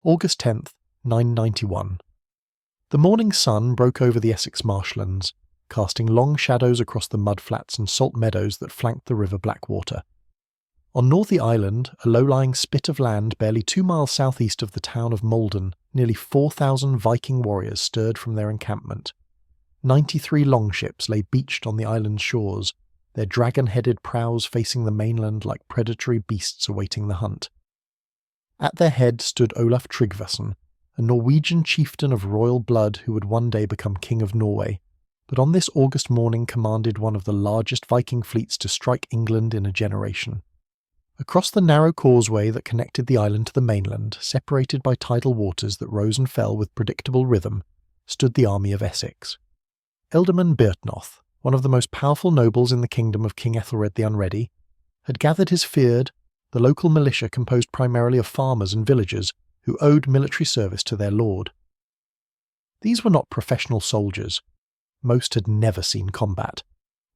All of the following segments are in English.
August 10th, 991. The morning sun broke over the Essex marshlands, casting long shadows across the mudflats and salt meadows that flanked the river Blackwater. On Northey Island, a low-lying spit of land barely 2 miles southeast of the town of Maldon, nearly 4,000 Viking warriors stirred from their encampment. 93 longships lay beached on the island's shores, their dragon-headed prows facing the mainland like predatory beasts awaiting the hunt. At their head stood Olaf Tryggvason, a Norwegian chieftain of royal blood who would one day become King of Norway, but on this August morning commanded one of the largest Viking fleets to strike England in a generation. Across the narrow causeway that connected the island to the mainland, separated by tidal waters that rose and fell with predictable rhythm, stood the army of Essex. Earl Byrhtnoth, one of the most powerful nobles in the kingdom of King Ethelred the Unready, had gathered his fyrd, the local militia composed primarily of farmers and villagers who owed military service to their lord. These were not professional soldiers. Most had never seen combat.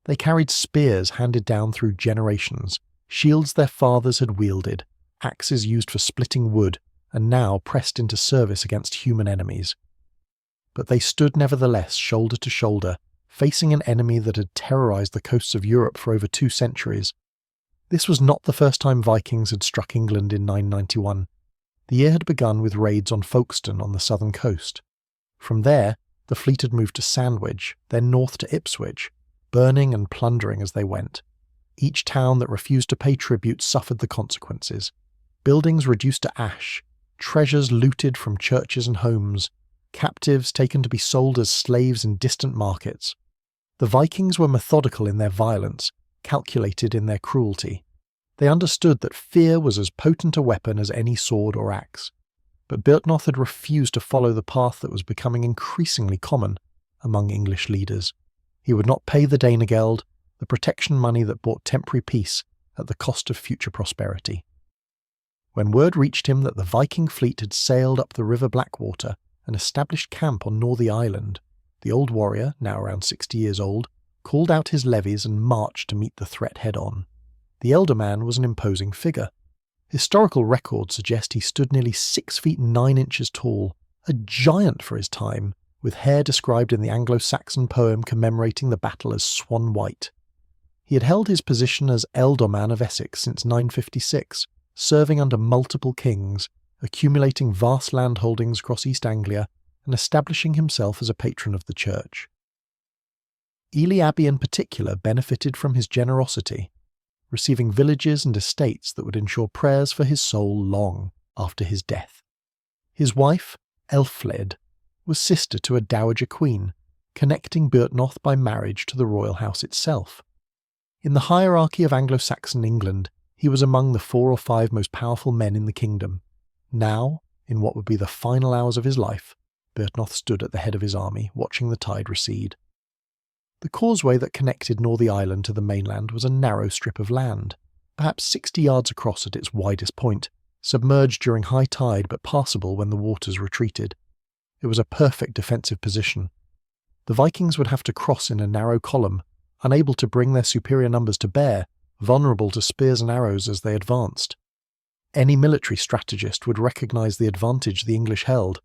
They carried spears handed down through generations, shields their fathers had wielded, axes used for splitting wood, and now pressed into service against human enemies. But they stood nevertheless shoulder to shoulder, facing an enemy that had terrorized the coasts of Europe for over 2 centuries. This was not the first time Vikings had struck England in 991. The year had begun with raids on Folkestone on the southern coast. From there, the fleet had moved to Sandwich, then north to Ipswich, burning and plundering as they went. Each town that refused to pay tribute suffered the consequences. Buildings reduced to ash, treasures looted from churches and homes, captives taken to be sold as slaves in distant markets. The Vikings were methodical in their violence, calculated in their cruelty. They understood that fear was as potent a weapon as any sword or axe. But Byrhtnoth had refused to follow the path that was becoming increasingly common among English leaders. He would not pay the Danegeld, the protection money that bought temporary peace at the cost of future prosperity. When word reached him that the Viking fleet had sailed up the river Blackwater and established camp on Northey Island, the old warrior, now around 60 years old, called out his levies and marched to meet the threat head-on. The elder man was an imposing figure. Historical records suggest he stood nearly 6 feet 9 inches tall, a giant for his time, with hair described in the Anglo-Saxon poem commemorating the battle as swan white. He had held his position as ealdorman of Essex since 956, serving under multiple kings, accumulating vast landholdings across East Anglia, and establishing himself as a patron of the church. Ely Abbey in particular benefited from his generosity, receiving villages and estates that would ensure prayers for his soul long after his death. His wife, Elfled, was sister to a dowager queen, connecting Byrhtnoth by marriage to the royal house itself. In the hierarchy of Anglo-Saxon England, he was among the 4 or 5 most powerful men in the kingdom. Now, in what would be the final hours of his life, Byrhtnoth stood at the head of his army, watching the tide recede. The causeway that connected Northey Island to the mainland was a narrow strip of land, perhaps 60 yards across at its widest point, submerged during high tide but passable when the waters retreated. It was a perfect defensive position. The Vikings would have to cross in a narrow column, unable to bring their superior numbers to bear, vulnerable to spears and arrows as they advanced. Any military strategist would recognize the advantage the English held.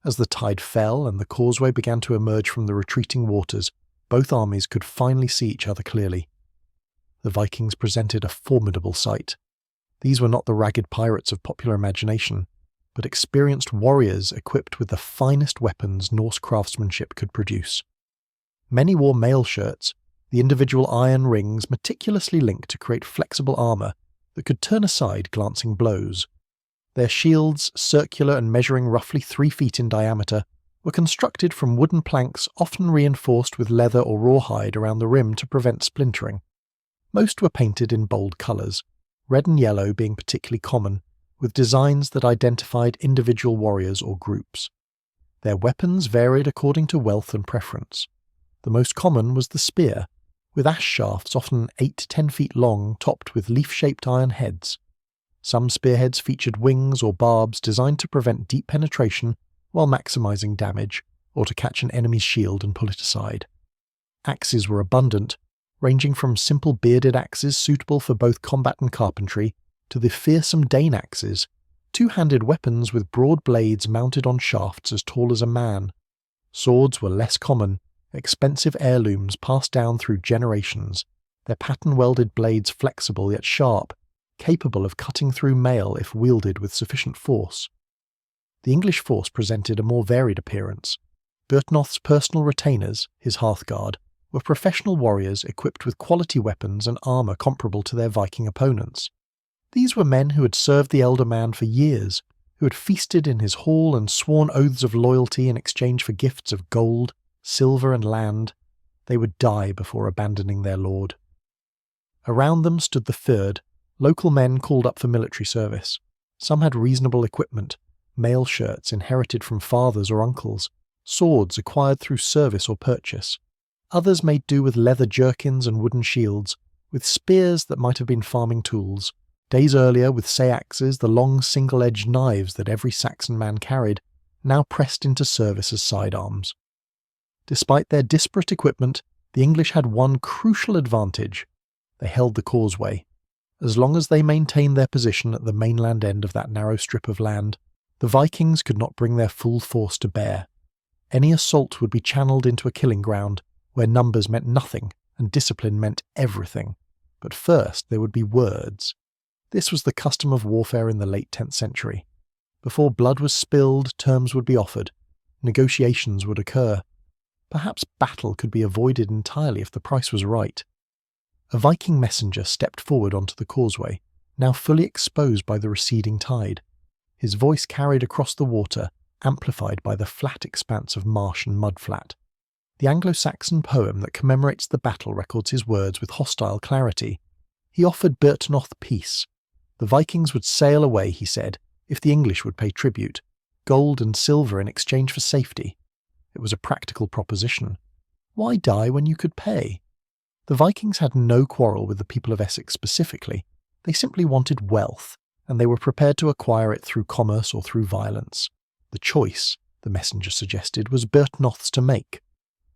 As the tide fell and the causeway began to emerge from the retreating waters, both armies could finally see each other clearly. The Vikings presented a formidable sight. These were not the ragged pirates of popular imagination, but experienced warriors equipped with the finest weapons Norse craftsmanship could produce. Many wore mail shirts, the individual iron rings meticulously linked to create flexible armour that could turn aside glancing blows. Their shields, circular and measuring roughly 3 feet in diameter, were constructed from wooden planks often reinforced with leather or rawhide around the rim to prevent splintering. Most were painted in bold colours, red and yellow being particularly common, with designs that identified individual warriors or groups. Their weapons varied according to wealth and preference. The most common was the spear, with ash shafts often 8 to 10 feet long topped with leaf-shaped iron heads. Some spearheads featured wings or barbs designed to prevent deep penetration while maximising damage, or to catch an enemy's shield and pull it aside. Axes were abundant, ranging from simple bearded axes suitable for both combat and carpentry, to the fearsome Dane axes, two-handed weapons with broad blades mounted on shafts as tall as a man. Swords were less common, expensive heirlooms passed down through generations, their pattern-welded blades flexible yet sharp, capable of cutting through mail if wielded with sufficient force. The English force presented a more varied appearance. Byrhtnoth's personal retainers, his Hearthguard, were professional warriors equipped with quality weapons and armour comparable to their Viking opponents. These were men who had served the elder man for years, who had feasted in his hall and sworn oaths of loyalty in exchange for gifts of gold, silver and land. They would die before abandoning their lord. Around them stood the fyrd, local men called up for military service. Some had reasonable equipment, mail shirts inherited from fathers or uncles, swords acquired through service or purchase. Others made do with leather jerkins and wooden shields, with spears that might have been farming tools. Days earlier, with seaxes, the long single-edged knives that every Saxon man carried, now pressed into service as sidearms. Despite their disparate equipment, the English had one crucial advantage. They held the causeway. As long as they maintained their position at the mainland end of that narrow strip of land, the Vikings could not bring their full force to bear. Any assault would be channeled into a killing ground, where numbers meant nothing and discipline meant everything. But first there would be words. This was the custom of warfare in the late 10th century. Before blood was spilled, terms would be offered. Negotiations would occur. Perhaps battle could be avoided entirely if the price was right. A Viking messenger stepped forward onto the causeway, now fully exposed by the receding tide. His voice carried across the water, amplified by the flat expanse of marsh and mudflat. The Anglo-Saxon poem that commemorates the battle records his words with hostile clarity. He offered Byrhtnoth peace. The Vikings would sail away, he said, if the English would pay tribute, gold and silver in exchange for safety. It was a practical proposition. Why die when you could pay? The Vikings had no quarrel with the people of Essex specifically. They simply wanted wealth, and they were prepared to acquire it through commerce or through violence. The choice, the messenger suggested, was Byrhtnoth's to make.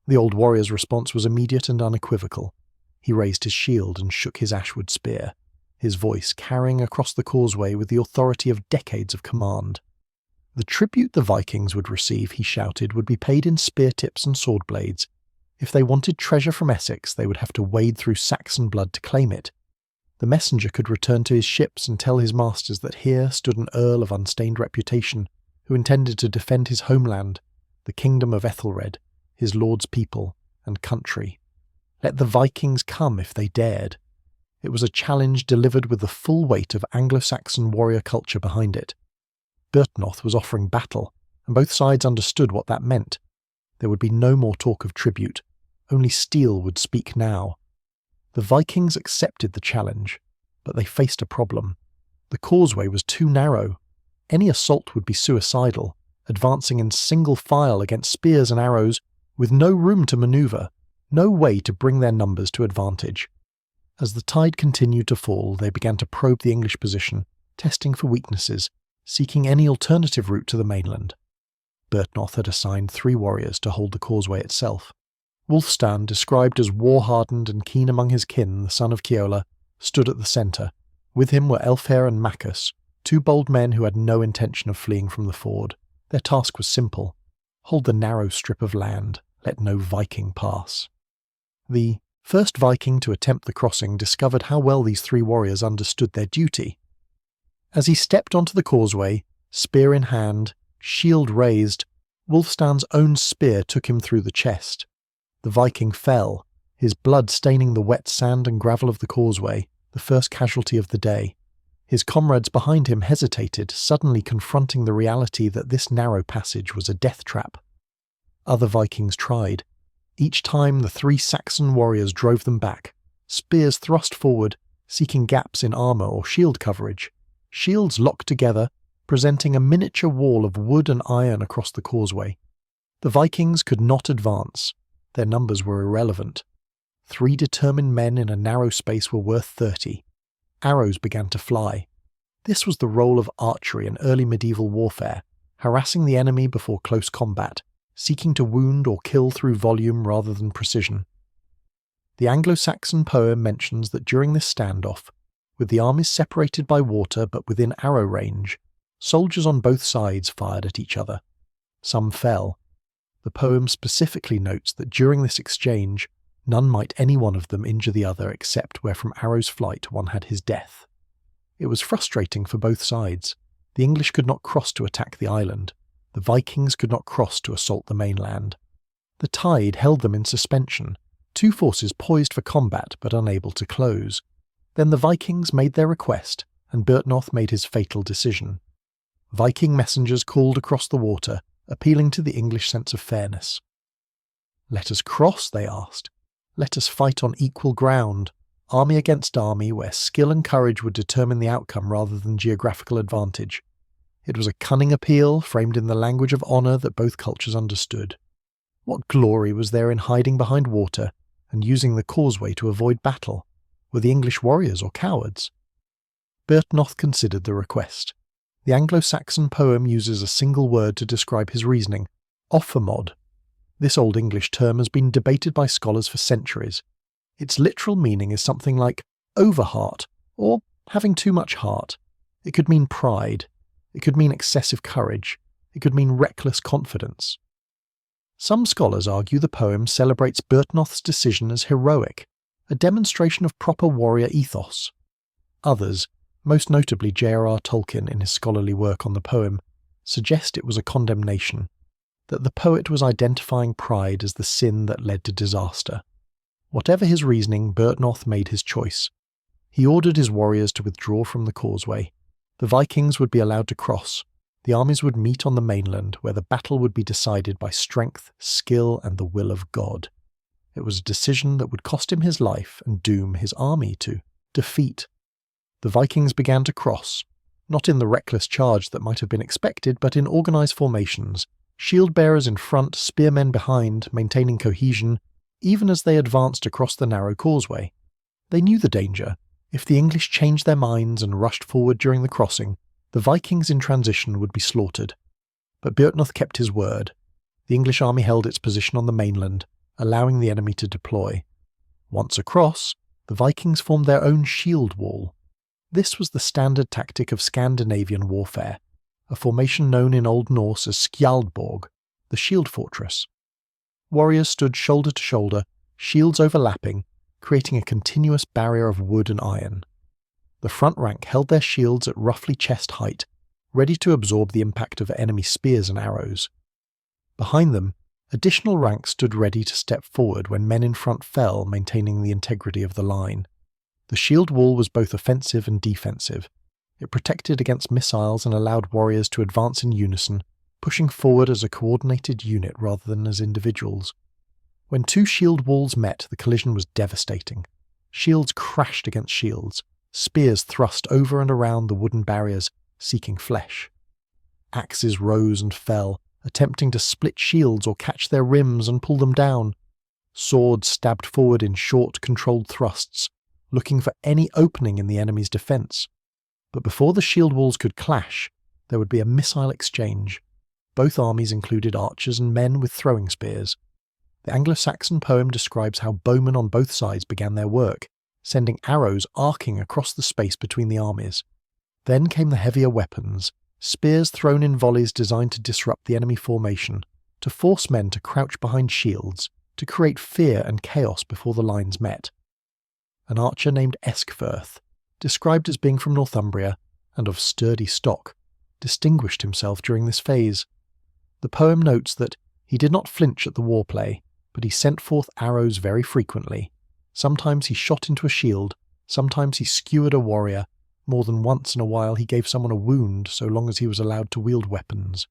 The old warrior's response was immediate and unequivocal. He raised his shield and shook his ashwood spear, his voice carrying across the causeway with the authority of decades of command. The tribute the Vikings would receive, he shouted, would be paid in spear tips and sword blades. If they wanted treasure from Essex, they would have to wade through Saxon blood to claim it. The messenger could return to his ships and tell his masters that here stood an earl of unstained reputation, who intended to defend his homeland, the kingdom of Ethelred, his lord's people and country. Let the Vikings come if they dared. It was a challenge delivered with the full weight of Anglo-Saxon warrior culture behind it. Byrhtnoth was offering battle, and both sides understood what that meant. There would be no more talk of tribute. Only steel would speak now. The Vikings accepted the challenge, but they faced a problem. The causeway was too narrow. Any assault would be suicidal, advancing in single file against spears and arrows, with no room to manoeuvre, no way to bring their numbers to advantage. As the tide continued to fall, they began to probe the English position, testing for weaknesses, seeking any alternative route to the mainland. Byrhtnoth had assigned 3 warriors to hold the causeway itself. Wulfstan, described as war-hardened and keen among his kin, the son of Ceola, stood at the centre. With him were Elfhere and Maccus, 2 bold men who had no intention of fleeing from the ford. Their task was simple: hold the narrow strip of land, let no Viking pass. The first Viking to attempt the crossing discovered how well these 3 warriors understood their duty. As he stepped onto the causeway, spear in hand, shield raised, Wulfstan's own spear took him through the chest. The Viking fell, his blood staining the wet sand and gravel of the causeway, the first casualty of the day. His comrades behind him hesitated, suddenly confronting the reality that this narrow passage was a death trap. Other Vikings tried. Each time the 3 Saxon warriors drove them back, spears thrust forward, seeking gaps in armour or shield coverage, shields locked together, presenting a miniature wall of wood and iron across the causeway. The Vikings could not advance. Their numbers were irrelevant. 3 determined men in a narrow space were worth 30. Arrows began to fly. This was the role of archery in early medieval warfare, harassing the enemy before close combat, seeking to wound or kill through volume rather than precision. The Anglo-Saxon poem mentions that during this standoff, with the armies separated by water but within arrow range, soldiers on both sides fired at each other. Some fell. The poem specifically notes that during this exchange, none might any one of them injure the other except where from arrow's flight one had his death. It was frustrating for both sides. The English could not cross to attack the island. The Vikings could not cross to assault the mainland. The tide held them in suspension, two forces poised for combat but unable to close. Then the Vikings made their request, and Byrhtnoth made his fatal decision. Viking messengers called across the water, appealing to the English sense of fairness. "Let us cross," they asked. "Let us fight on equal ground, army against army, where skill and courage would determine the outcome rather than geographical advantage." It was a cunning appeal, framed in the language of honour that both cultures understood. What glory was there in hiding behind water and using the causeway to avoid battle? Were the English warriors or cowards? Byrhtnoth considered the request. The Anglo-Saxon poem uses a single word to describe his reasoning: offermod. This Old English term has been debated by scholars for centuries. Its literal meaning is something like overheart, or having too much heart. It could mean pride. It could mean excessive courage. It could mean reckless confidence. Some scholars argue the poem celebrates Byrhtnoth's decision as heroic, a demonstration of proper warrior ethos. Others, most notably J.R.R. Tolkien in his scholarly work on the poem, suggest it was a condemnation, that the poet was identifying pride as the sin that led to disaster. Whatever his reasoning, Byrhtnoth made his choice. He ordered his warriors to withdraw from the causeway. The Vikings would be allowed to cross. The armies would meet on the mainland, where the battle would be decided by strength, skill, and the will of God. It was a decision that would cost him his life and doom his army to defeat. The Vikings began to cross, not in the reckless charge that might have been expected, but in organised formations, shield-bearers in front, spearmen behind, maintaining cohesion, even as they advanced across the narrow causeway. They knew the danger. If the English changed their minds and rushed forward during the crossing, the Vikings in transition would be slaughtered. But Byrhtnoth kept his word. The English army held its position on the mainland, allowing the enemy to deploy. Once across, the Vikings formed their own shield wall. This was the standard tactic of Scandinavian warfare, a formation known in Old Norse as Skjaldborg, the shield fortress. Warriors stood shoulder to shoulder, shields overlapping, creating a continuous barrier of wood and iron. The front rank held their shields at roughly chest height, ready to absorb the impact of enemy spears and arrows. Behind them, additional ranks stood ready to step forward when men in front fell, maintaining the integrity of the line. The shield wall was both offensive and defensive. It protected against missiles and allowed warriors to advance in unison, pushing forward as a coordinated unit rather than as individuals. When two shield walls met, the collision was devastating. Shields crashed against shields, spears thrust over and around the wooden barriers, seeking flesh. Axes rose and fell, attempting to split shields or catch their rims and pull them down. Swords stabbed forward in short, controlled thrusts, looking for any opening in the enemy's defence. But before the shield walls could clash, there would be a missile exchange. Both armies included archers and men with throwing spears. The Anglo-Saxon poem describes how bowmen on both sides began their work, sending arrows arcing across the space between the armies. Then came the heavier weapons, spears thrown in volleys designed to disrupt the enemy formation, to force men to crouch behind shields, to create fear and chaos before the lines met. An archer named Eskfirth, described as being from Northumbria and of sturdy stock, distinguished himself during this phase. The poem notes that he did not flinch at the warplay, but he sent forth arrows very frequently. Sometimes he shot into a shield, sometimes he skewered a warrior, more than once in a while he gave someone a wound so long as he was allowed to wield weapons.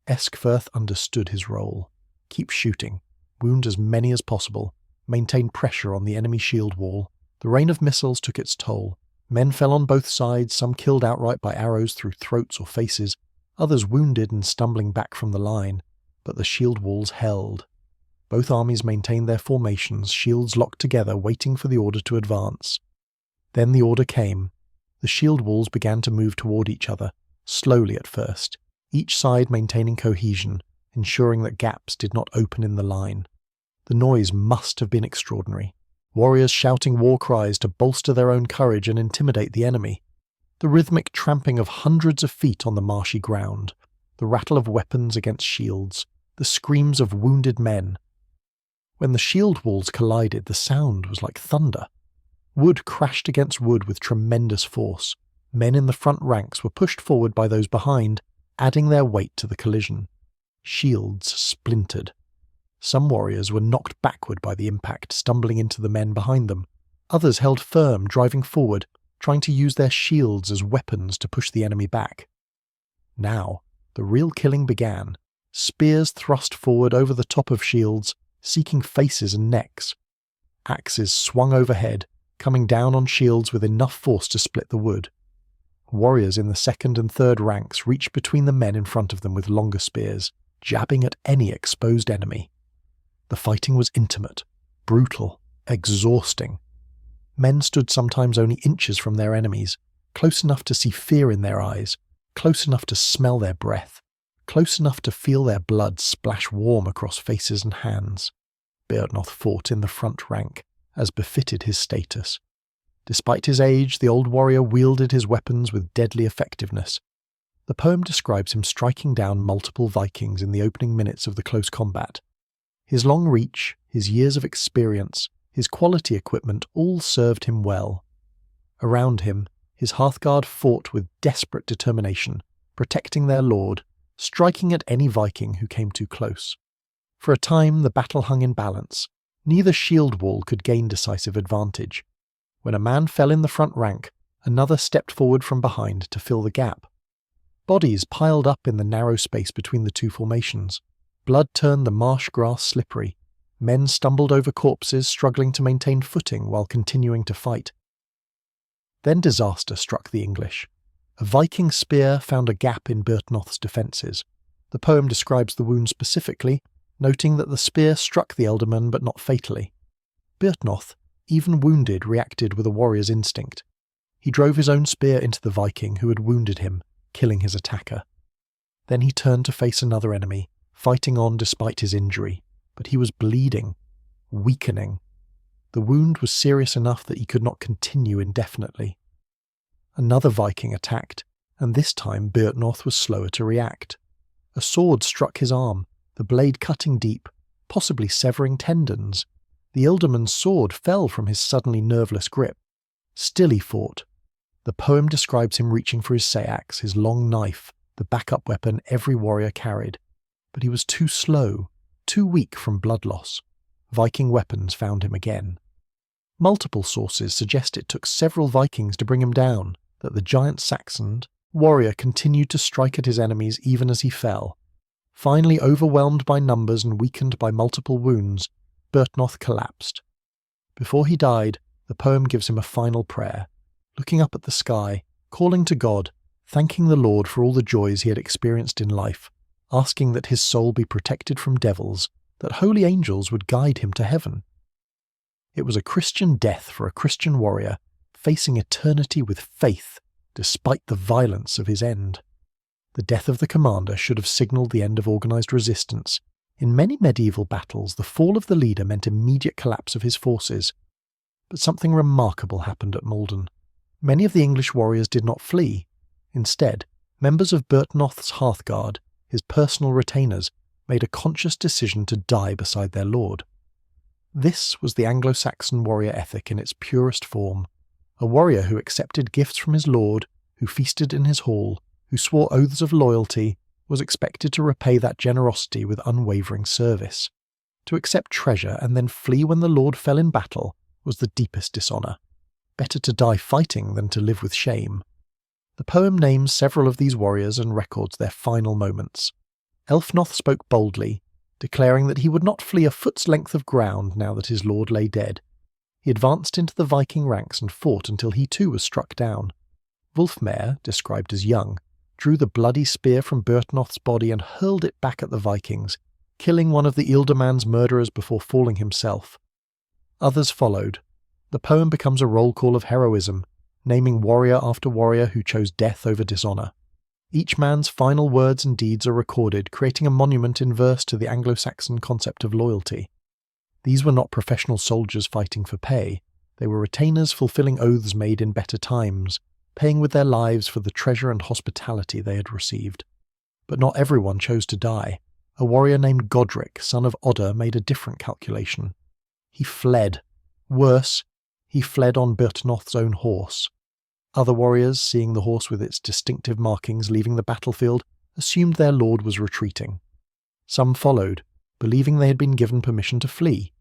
Eskfirth understood his role. Keep shooting, wound as many as possible, maintain pressure on the enemy shield wall. The rain of missiles took its toll. Men fell on both sides, some killed outright by arrows through throats or faces, others wounded and stumbling back from the line, but the shield walls held. Both armies maintained their formations, shields locked together, waiting for the order to advance. Then the order came. The shield walls began to move toward each other, slowly at first, each side maintaining cohesion, ensuring that gaps did not open in the line. The noise must have been extraordinary. Warriors shouting war cries to bolster their own courage and intimidate the enemy. The rhythmic tramping of hundreds of feet on the marshy ground, the rattle of weapons against shields, the screams of wounded men. When the shield walls collided, the sound was like thunder. Wood crashed against wood with tremendous force. Men in the front ranks were pushed forward by those behind, adding their weight to the collision. Shields splintered. Some warriors were knocked backward by the impact, stumbling into the men behind them. Others held firm, driving forward, trying to use their shields as weapons to push the enemy back. Now, the real killing began. Spears thrust forward over the top of shields, seeking faces and necks. Axes swung overhead, coming down on shields with enough force to split the wood. Warriors in the second and third ranks reached between the men in front of them with longer spears, jabbing at any exposed enemy. The fighting was intimate, brutal, exhausting. Men stood sometimes only inches from their enemies, close enough to see fear in their eyes, close enough to smell their breath, close enough to feel their blood splash warm across faces and hands. Byrhtnoth fought in the front rank, as befitted his status. Despite his age, the old warrior wielded his weapons with deadly effectiveness. The poem describes him striking down multiple Vikings in the opening minutes of the close combat. His long reach, his years of experience, his quality equipment all served him well. Around him, his Hearthguard fought with desperate determination, protecting their lord, striking at any Viking who came too close. For a time the battle hung in balance. Neither shield wall could gain decisive advantage. When a man fell in the front rank, another stepped forward from behind to fill the gap. Bodies piled up in the narrow space between the two formations. Blood turned the marsh grass slippery. Men stumbled over corpses, struggling to maintain footing while continuing to fight. Then disaster struck the English. A Viking spear found a gap in Byrhtnoth's defences. The poem describes the wound specifically, noting that the spear struck the ealdorman but not fatally. Byrhtnoth, even wounded, reacted with a warrior's instinct. He drove his own spear into the Viking who had wounded him, killing his attacker. Then he turned to face another enemy, fighting on despite his injury, but he was bleeding, weakening. The wound was serious enough that he could not continue indefinitely. Another Viking attacked, and this time Byrhtnoth was slower to react. A sword struck his arm, the blade cutting deep, possibly severing tendons. The ealdorman's sword fell from his suddenly nerveless grip. Still he fought. The poem describes him reaching for his seax, his long knife, the backup weapon every warrior carried. But he was too slow, too weak from blood loss. Viking weapons found him again. Multiple sources suggest it took several Vikings to bring him down, that the giant Saxon warrior continued to strike at his enemies even as he fell. Finally overwhelmed by numbers and weakened by multiple wounds, Byrhtnoth collapsed. Before he died, the poem gives him a final prayer, looking up at the sky, calling to God, thanking the Lord for all the joys he had experienced in life, asking that his soul be protected from devils, that holy angels would guide him to heaven. It was a Christian death for a Christian warrior, facing eternity with faith, despite the violence of his end. The death of the commander should have signalled the end of organised resistance. In many medieval battles, the fall of the leader meant immediate collapse of his forces. But something remarkable happened at Maldon. Many of the English warriors did not flee. Instead, members of Byrhtnoth's Hearthguard, his personal retainers, made a conscious decision to die beside their lord. This was the Anglo-Saxon warrior ethic in its purest form. A warrior who accepted gifts from his lord, who feasted in his hall, who swore oaths of loyalty, was expected to repay that generosity with unwavering service. To accept treasure and then flee when the lord fell in battle was the deepest dishonour. Better to die fighting than to live with shame. The poem names several of these warriors and records their final moments. Ælfnoth spoke boldly, declaring that he would not flee a foot's length of ground now that his lord lay dead. He advanced into the Viking ranks and fought until he too was struck down. Wulfmare, described as young, drew the bloody spear from Byrhtnoth's body and hurled it back at the Vikings, killing one of the ealdorman's murderers before falling himself. Others followed. The poem becomes a roll call of heroism, naming warrior after warrior who chose death over dishonour. Each man's final words and deeds are recorded, creating a monument in verse to the Anglo-Saxon concept of loyalty. These were not professional soldiers fighting for pay. They were retainers fulfilling oaths made in better times, paying with their lives for the treasure and hospitality they had received. But not everyone chose to die. A warrior named Godric, son of Odda, made a different calculation. He fled. Worse, he fled on Byrhtnoth's own horse. Other warriors, seeing the horse with its distinctive markings leaving the battlefield, assumed their lord was retreating. Some followed, believing they had been given permission to flee.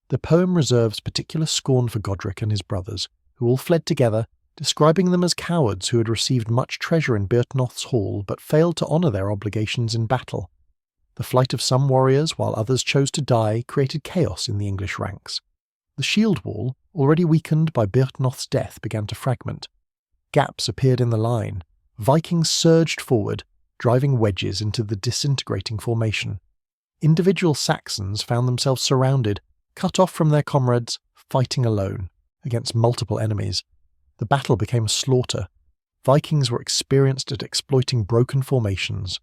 The poem reserves particular scorn for Godric and his brothers, who all fled together, describing them as cowards who had received much treasure in Byrhtnoth's hall but failed to honour their obligations in battle. The flight of some warriors, while others chose to die, created chaos in the English ranks. The shield wall, already weakened by Byrhtnoth's death, began to fragment. Gaps appeared in the line. Vikings surged forward, driving wedges into the disintegrating formation. Individual Saxons found themselves surrounded, cut off from their comrades, fighting alone, against multiple enemies. The battle became a slaughter. Vikings were experienced at exploiting broken formations.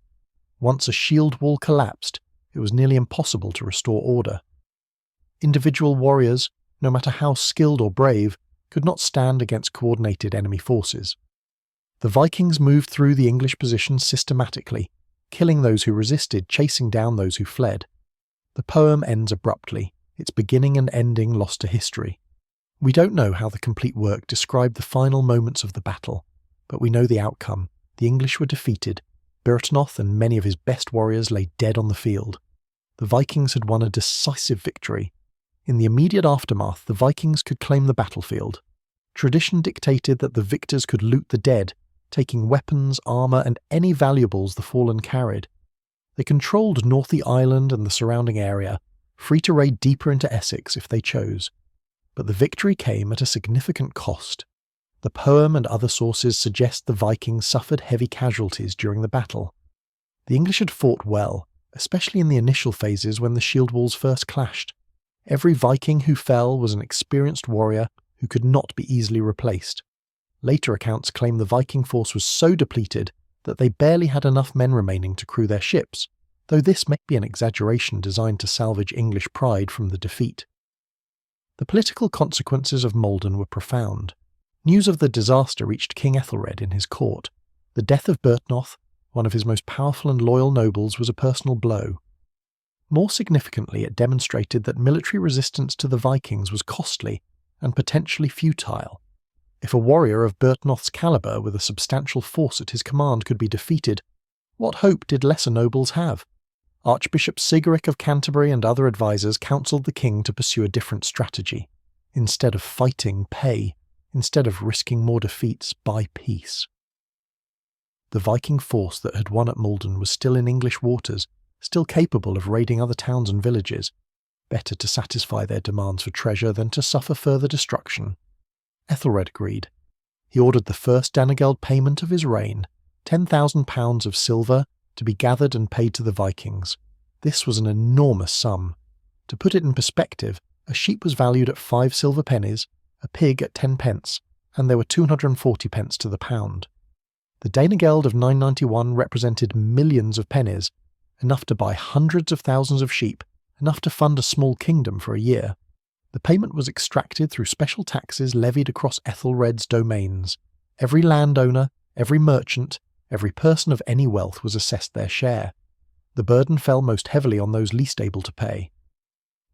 Once a shield wall collapsed, it was nearly impossible to restore order. Individual warriors, no matter how skilled or brave, could not stand against coordinated enemy forces. The Vikings moved through the English positions systematically, killing those who resisted, chasing down those who fled. The poem ends abruptly, its beginning and ending lost to history. We don't know how the complete work described the final moments of the battle, but we know the outcome. The English were defeated. Byrhtnoth and many of his best warriors lay dead on the field. The Vikings had won a decisive victory. In the immediate aftermath, the Vikings could claim the battlefield. Tradition dictated that the victors could loot the dead, taking weapons, armour, and any valuables the fallen carried. They controlled Northey Island and the surrounding area, free to raid deeper into Essex if they chose. But the victory came at a significant cost. The poem and other sources suggest the Vikings suffered heavy casualties during the battle. The English had fought well, especially in the initial phases when the shield walls first clashed. Every Viking who fell was an experienced warrior who could not be easily replaced. Later accounts claim the Viking force was so depleted that they barely had enough men remaining to crew their ships, though this may be an exaggeration designed to salvage English pride from the defeat. The political consequences of Maldon were profound. News of the disaster reached King Ethelred in his court. The death of Byrhtnoth, one of his most powerful and loyal nobles, was a personal blow. More significantly, it demonstrated that military resistance to the Vikings was costly and potentially futile. If a warrior of Byrhtnoth's calibre with a substantial force at his command could be defeated, what hope did lesser nobles have? Archbishop Sigeric of Canterbury and other advisers counselled the king to pursue a different strategy. Instead of fighting, pay. Instead of risking more defeats, buy peace. The Viking force that had won at Maldon was still in English waters, still capable of raiding other towns and villages. Better to satisfy their demands for treasure than to suffer further destruction. Ethelred agreed. He ordered the first Danegeld payment of his reign, £10,000 of silver, to be gathered and paid to the Vikings. This was an enormous sum. To put it in perspective, a sheep was valued at 5 silver pennies, a pig at 10 pence, and there were 240 pence to the pound. The Danegeld of 991 represented millions of pennies, enough to buy hundreds of thousands of sheep, enough to fund a small kingdom for a year. The payment was extracted through special taxes levied across Ethelred's domains. Every landowner, every merchant, every person of any wealth was assessed their share. The burden fell most heavily on those least able to pay.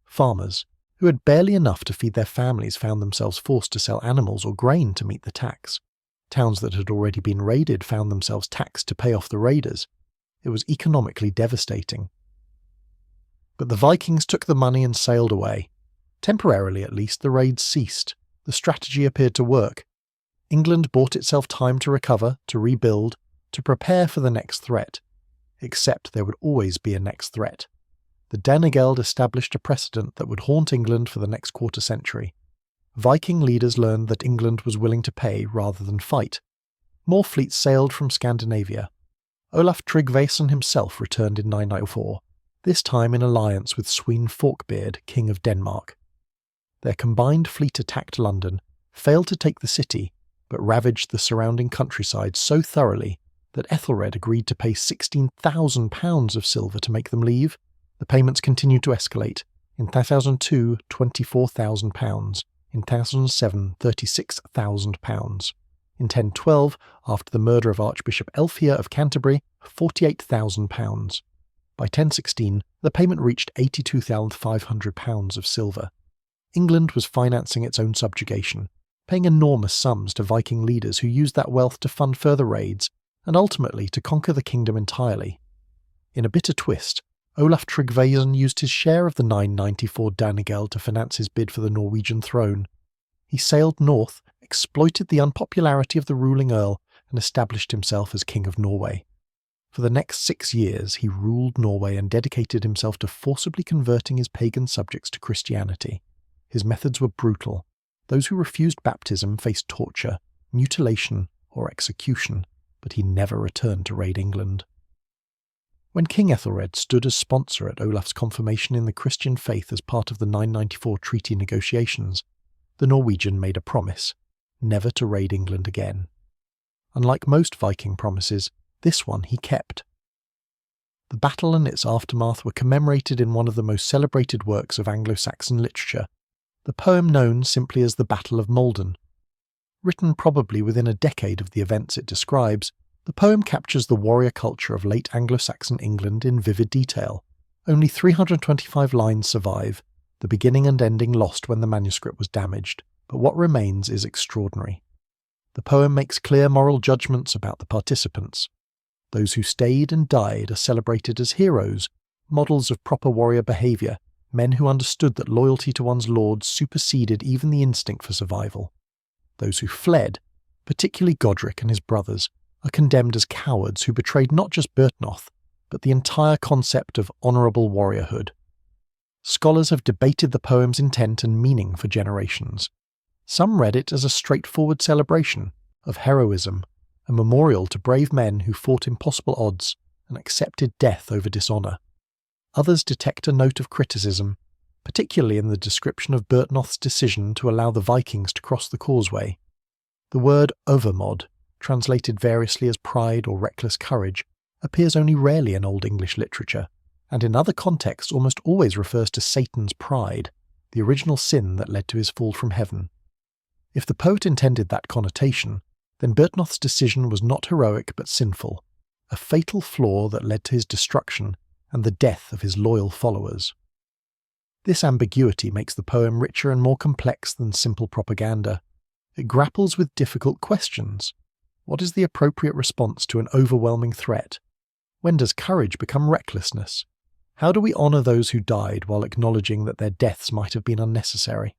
Farmers, who had barely enough to feed their families, found themselves forced to sell animals or grain to meet the tax. Towns that had already been raided found themselves taxed to pay off the raiders. It was economically devastating. But the Vikings took the money and sailed away. Temporarily at least, the raids ceased. The strategy appeared to work. England bought itself time to recover, to rebuild, to prepare for the next threat. Except there would always be a next threat. The Danegeld established a precedent that would haunt England for the next quarter century. Viking leaders learned that England was willing to pay rather than fight. More fleets sailed from Scandinavia. Olaf Tryggvason himself returned in 994, this time in alliance with Swene Forkbeard, King of Denmark. Their combined fleet attacked London, failed to take the city, but ravaged the surrounding countryside so thoroughly that Ethelred agreed to pay £16,000 of silver to make them leave. The payments continued to escalate. In 1002, £24,000. In 1007, £36,000. In 1012, after the murder of Archbishop Elfhere of Canterbury, £48,000. By 1016, the payment reached £82,500 of silver. England was financing its own subjugation, paying enormous sums to Viking leaders who used that wealth to fund further raids and ultimately to conquer the kingdom entirely. In a bitter twist, Olaf Tryggvason used his share of the 994 Danegeld to finance his bid for the Norwegian throne. He sailed north, exploited the unpopularity of the ruling earl, and established himself as King of Norway. For the next 6 years, he ruled Norway and dedicated himself to forcibly converting his pagan subjects to Christianity. His methods were brutal. Those who refused baptism faced torture, mutilation, or execution, but he never returned to raid England. When King Ethelred stood as sponsor at Olaf's confirmation in the Christian faith as part of the 994 treaty negotiations, the Norwegian made a promise, never to raid England again. Unlike most Viking promises, this one he kept. The battle and its aftermath were commemorated in one of the most celebrated works of Anglo-Saxon literature, the poem known simply as the Battle of Maldon. Written probably within a decade of the events it describes, the poem captures the warrior culture of late Anglo-Saxon England in vivid detail. Only 325 lines survive, the beginning and ending lost when the manuscript was damaged, but what remains is extraordinary. The poem makes clear moral judgments about the participants. Those who stayed and died are celebrated as heroes, models of proper warrior behaviour, men who understood that loyalty to one's lord superseded even the instinct for survival. Those who fled, particularly Godric and his brothers, are condemned as cowards who betrayed not just Byrhtnoth, but the entire concept of honourable warriorhood. Scholars have debated the poem's intent and meaning for generations. Some read it as a straightforward celebration of heroism, a memorial to brave men who fought impossible odds and accepted death over dishonour. Others detect a note of criticism, particularly in the description of Byrhtnoth's decision to allow the Vikings to cross the causeway. The word overmod, translated variously as pride or reckless courage, appears only rarely in Old English literature, and in other contexts almost always refers to Satan's pride, the original sin that led to his fall from heaven. If the poet intended that connotation, then Byrhtnoth's decision was not heroic but sinful, a fatal flaw that led to his destruction and the death of his loyal followers. This ambiguity makes the poem richer and more complex than simple propaganda. It grapples with difficult questions. What is the appropriate response to an overwhelming threat? When does courage become recklessness? How do we honour those who died while acknowledging that their deaths might have been unnecessary?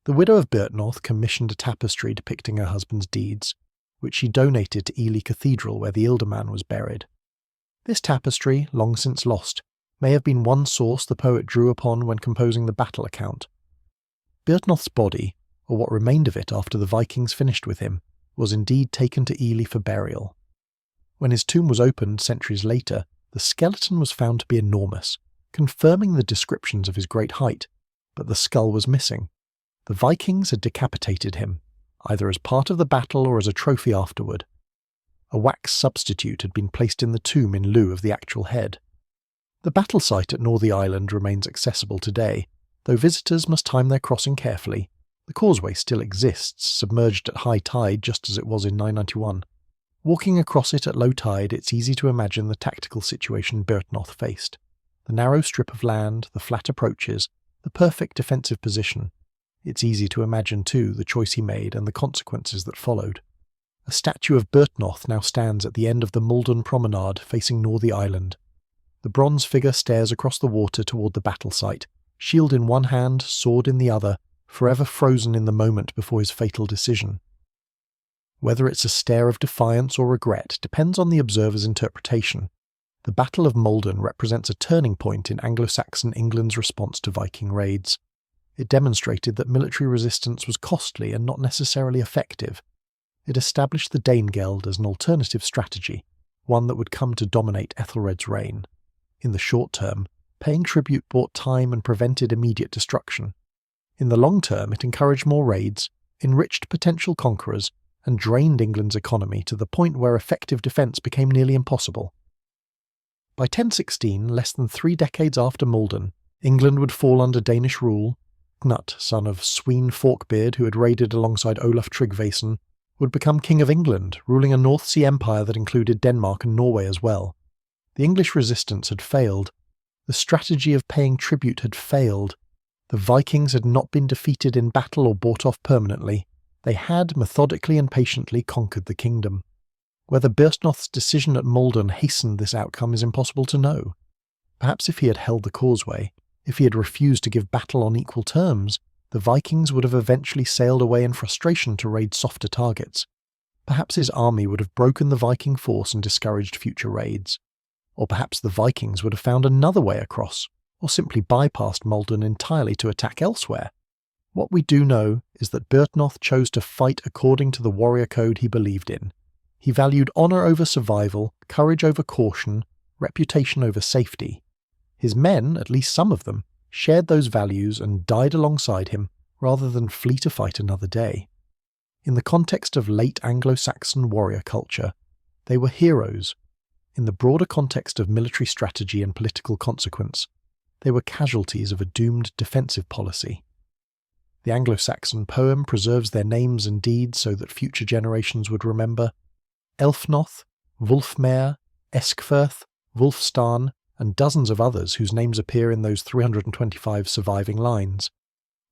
The widow of Byrhtnoth commissioned a tapestry depicting her husband's deeds, which she donated to Ely Cathedral where the Ealdorman was buried. This tapestry, long since lost, may have been one source the poet drew upon when composing the battle account. Byrhtnoth's body, or what remained of it after the Vikings finished with him, was indeed taken to Ely for burial. When his tomb was opened centuries later, the skeleton was found to be enormous, confirming the descriptions of his great height, but the skull was missing. The Vikings had decapitated him, either as part of the battle or as a trophy afterward. A wax substitute had been placed in the tomb in lieu of the actual head. The battle site at Northey Island remains accessible today, though visitors must time their crossing carefully. The causeway still exists, submerged at high tide just as it was in 991. Walking across it at low tide, it's easy to imagine the tactical situation Byrhtnoth faced. The narrow strip of land, the flat approaches, the perfect defensive position. It's easy to imagine, too, the choice he made and the consequences that followed. A statue of Byrhtnoth now stands at the end of the Maldon promenade facing Northey Island. The bronze figure stares across the water toward the battle site, shield in one hand, sword in the other, forever frozen in the moment before his fatal decision. Whether it's a stare of defiance or regret depends on the observer's interpretation. The Battle of Maldon represents a turning point in Anglo-Saxon England's response to Viking raids. It demonstrated that military resistance was costly and not necessarily effective. It established the Danegeld as an alternative strategy, one that would come to dominate Ethelred's reign. In the short term, paying tribute bought time and prevented immediate destruction. In the long term, it encouraged more raids, enriched potential conquerors, and drained England's economy to the point where effective defence became nearly impossible. By 1016, less than 3 decades after Maldon, England would fall under Danish rule. Knut, son of Sween Forkbeard, who had raided alongside Olaf Tryggvason, would become King of England, ruling a North Sea empire that included Denmark and Norway as well. The English resistance had failed. The strategy of paying tribute had failed. The Vikings had not been defeated in battle or bought off permanently. They had, methodically and patiently, conquered the kingdom. Whether Byrhtnoth's decision at Maldon hastened this outcome is impossible to know. Perhaps if he had held the causeway, if he had refused to give battle on equal terms, the Vikings would have eventually sailed away in frustration to raid softer targets. Perhaps his army would have broken the Viking force and discouraged future raids. Or perhaps the Vikings would have found another way across, or simply bypassed Maldon entirely to attack elsewhere. What we do know is that Byrhtnoth chose to fight according to the warrior code he believed in. He valued honour over survival, courage over caution, reputation over safety. His men, at least some of them, shared those values and died alongside him rather than flee to fight another day. In the context of late Anglo-Saxon warrior culture, they were heroes. In the broader context of military strategy and political consequence, they were casualties of a doomed defensive policy. The Anglo-Saxon poem preserves their names and deeds so that future generations would remember. Elfnoth, Wulfmare, Eskfirth, Wulfstan, and dozens of others whose names appear in those 325 surviving lines.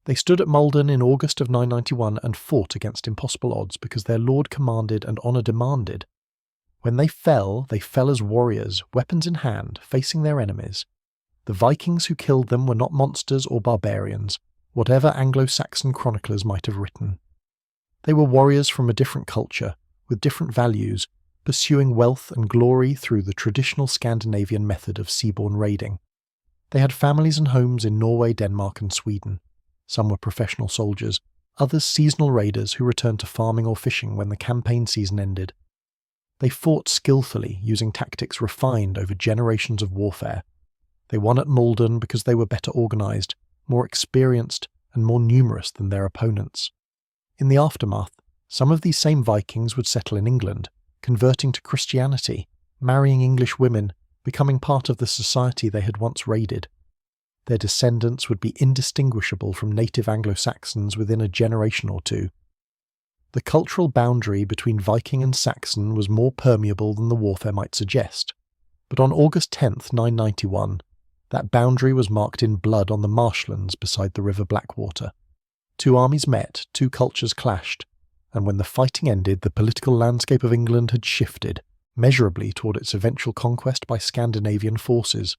They stood at Maldon in August of 991 and fought against impossible odds because their lord commanded and honour demanded. When they fell as warriors, weapons in hand, facing their enemies. The Vikings who killed them were not monsters or barbarians, whatever Anglo-Saxon chroniclers might have written. They were warriors from a different culture, with different values, pursuing wealth and glory through the traditional Scandinavian method of seaborne raiding. They had families and homes in Norway, Denmark and Sweden. Some were professional soldiers, others seasonal raiders who returned to farming or fishing when the campaign season ended. They fought skillfully, using tactics refined over generations of warfare. They won at Maldon because they were better organised, more experienced and more numerous than their opponents. In the aftermath, some of these same Vikings would settle in England, converting to Christianity, marrying English women, becoming part of the society they had once raided. Their descendants would be indistinguishable from native Anglo-Saxons within a generation or two. The cultural boundary between Viking and Saxon was more permeable than the warfare might suggest, but on August 10th, 991, that boundary was marked in blood on the marshlands beside the river Blackwater. Two armies met, two cultures clashed, and when the fighting ended, the political landscape of England had shifted, measurably toward its eventual conquest by Scandinavian forces.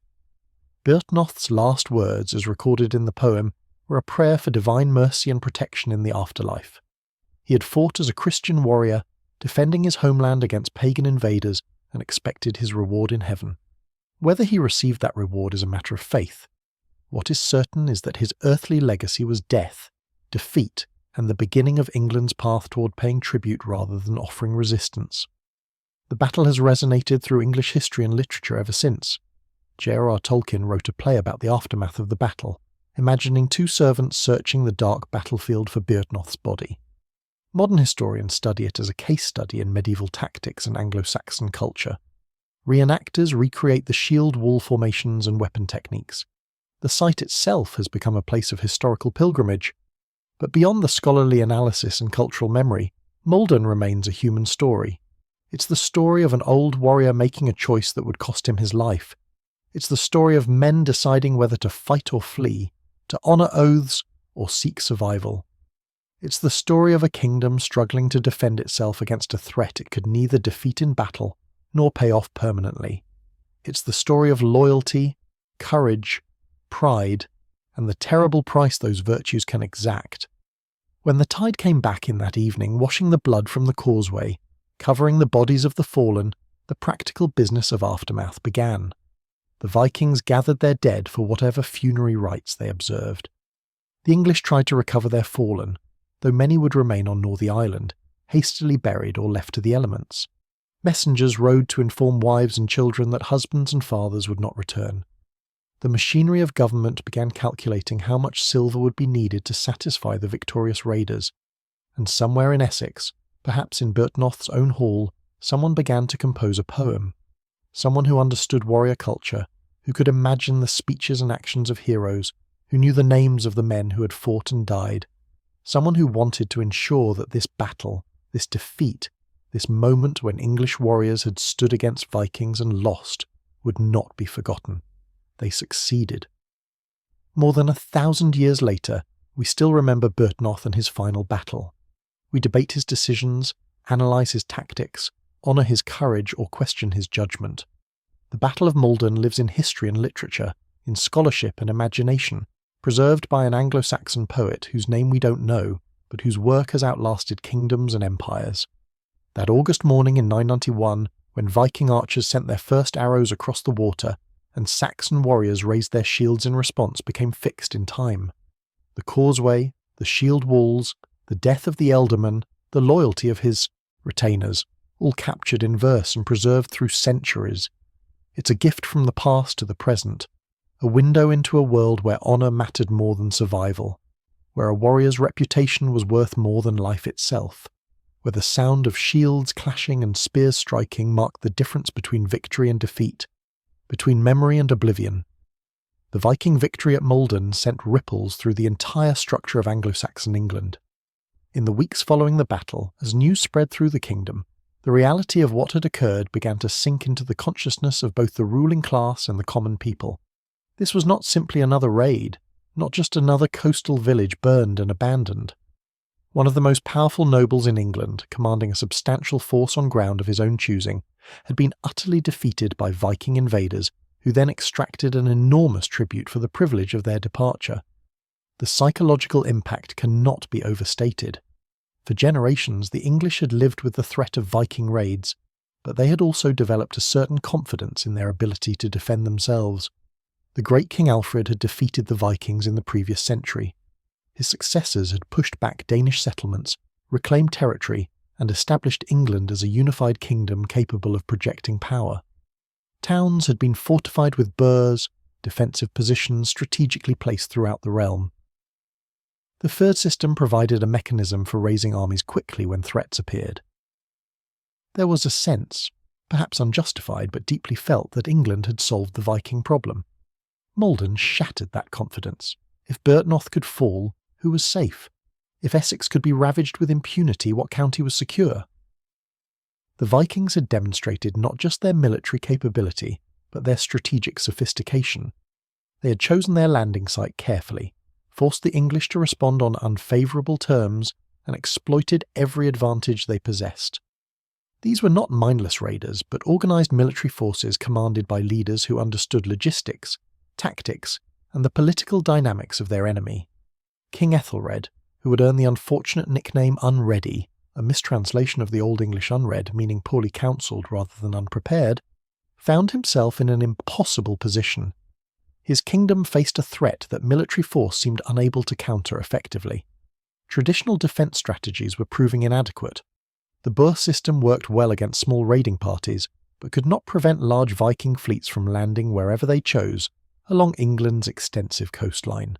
Byrhtnoth's last words, as recorded in the poem, were a prayer for divine mercy and protection in the afterlife. He had fought as a Christian warrior, defending his homeland against pagan invaders, and expected his reward in heaven. Whether he received that reward is a matter of faith. What is certain is that his earthly legacy was death, defeat, and the beginning of England's path toward paying tribute rather than offering resistance. The battle has resonated through English history and literature ever since. J.R.R. Tolkien wrote a play about the aftermath of the battle, imagining two servants searching the dark battlefield for Byrhtnoth's body. Modern historians study it as a case study in medieval tactics and Anglo-Saxon culture. Reenactors recreate the shield wall formations and weapon techniques. The site itself has become a place of historical pilgrimage. But beyond the scholarly analysis and cultural memory, Maldon remains a human story. It's the story of an old warrior making a choice that would cost him his life. It's the story of men deciding whether to fight or flee, to honour oaths or seek survival. It's the story of a kingdom struggling to defend itself against a threat it could neither defeat in battle nor pay off permanently. It's the story of loyalty, courage, pride, and the terrible price those virtues can exact. When the tide came back in that evening, washing the blood from the causeway, covering the bodies of the fallen, the practical business of aftermath began. The Vikings gathered their dead for whatever funerary rites they observed. The English tried to recover their fallen, though many would remain on Northey Island, hastily buried or left to the elements. Messengers rode to inform wives and children that husbands and fathers would not return. The machinery of government began calculating how much silver would be needed to satisfy the victorious raiders, and somewhere in Essex, perhaps in Byrhtnoth's own hall, someone began to compose a poem. Someone who understood warrior culture, who could imagine the speeches and actions of heroes, who knew the names of the men who had fought and died. Someone who wanted to ensure that this battle, This defeat, this moment when English warriors had stood against Vikings and lost, would not be forgotten. They succeeded. More than 1,000 years later, we still remember Byrhtnoth and his final battle. We debate his decisions, analyse his tactics, honour his courage or question his judgment. The Battle of Maldon lives in history and literature, in scholarship and imagination, preserved by an Anglo-Saxon poet whose name we don't know, but whose work has outlasted kingdoms and empires. That August morning in 991, when Viking archers sent their first arrows across the water, and Saxon warriors raised their shields in response, became fixed in time. The causeway, the shield walls, the death of the ealdorman, the loyalty of his retainers, all captured in verse and preserved through centuries. It's a gift from the past to the present, a window into a world where honour mattered more than survival, where a warrior's reputation was worth more than life itself, where the sound of shields clashing and spears striking marked the difference between victory and defeat, between memory and oblivion. The Viking victory at Maldon sent ripples through the entire structure of Anglo-Saxon England. In the weeks following the battle, as news spread through the kingdom, the reality of what had occurred began to sink into the consciousness of both the ruling class and the common people. This was not simply another raid, not just another coastal village burned and abandoned. One of the most powerful nobles in England, commanding a substantial force on ground of his own choosing, had been utterly defeated by Viking invaders who then extracted an enormous tribute for the privilege of their departure. The psychological impact cannot be overstated. For generations, the English had lived with the threat of Viking raids, but they had also developed a certain confidence in their ability to defend themselves. The great King Alfred had defeated the Vikings in the previous century. His successors had pushed back Danish settlements, reclaimed territory, and established England as a unified kingdom capable of projecting power. Towns had been fortified with burhs, defensive positions strategically placed throughout the realm. The fyrd system provided a mechanism for raising armies quickly when threats appeared. There was a sense, perhaps unjustified but deeply felt, that England had solved the Viking problem. Maldon shattered that confidence. If Byrhtnoth could fall, who was safe? If Essex could be ravaged with impunity, what county was secure? The Vikings had demonstrated not just their military capability, but their strategic sophistication. They had chosen their landing site carefully, forced the English to respond on unfavourable terms, and exploited every advantage they possessed. These were not mindless raiders, but organised military forces commanded by leaders who understood logistics, tactics, and the political dynamics of their enemy. King Ethelred, who would earn the unfortunate nickname Unready, a mistranslation of the Old English unread meaning poorly counselled rather than unprepared, found himself in an impossible position. His kingdom faced a threat that military force seemed unable to counter effectively. Traditional defence strategies were proving inadequate. The burh system worked well against small raiding parties, but could not prevent large Viking fleets from landing wherever they chose along England's extensive coastline.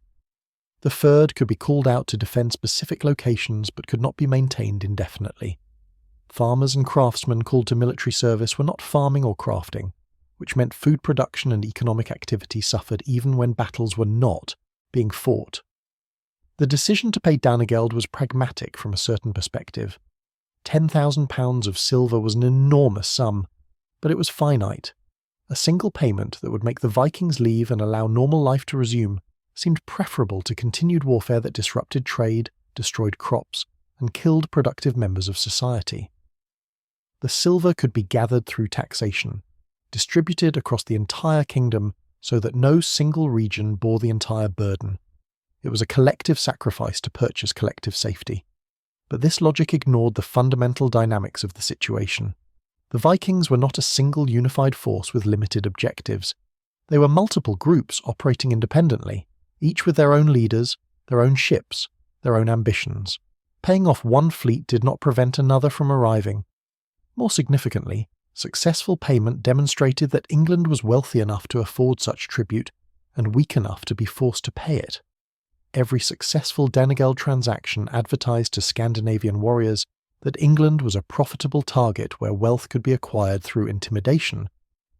The fyrd could be called out to defend specific locations but could not be maintained indefinitely. Farmers and craftsmen called to military service were not farming or crafting, which meant food production and economic activity suffered even when battles were not being fought. The decision to pay Danegeld was pragmatic from a certain perspective. £10,000 of silver was an enormous sum, but it was finite. A single payment that would make the Vikings leave and allow normal life to resume seemed preferable to continued warfare that disrupted trade, destroyed crops, and killed productive members of society. The silver could be gathered through taxation, distributed across the entire kingdom so that no single region bore the entire burden. It was a collective sacrifice to purchase collective safety. But this logic ignored the fundamental dynamics of the situation. The Vikings were not a single unified force with limited objectives. They were multiple groups operating independently, each with their own leaders, their own ships, their own ambitions. Paying off one fleet did not prevent another from arriving. More significantly, successful payment demonstrated that England was wealthy enough to afford such tribute and weak enough to be forced to pay it. Every successful Danegeld transaction advertised to Scandinavian warriors that England was a profitable target where wealth could be acquired through intimidation,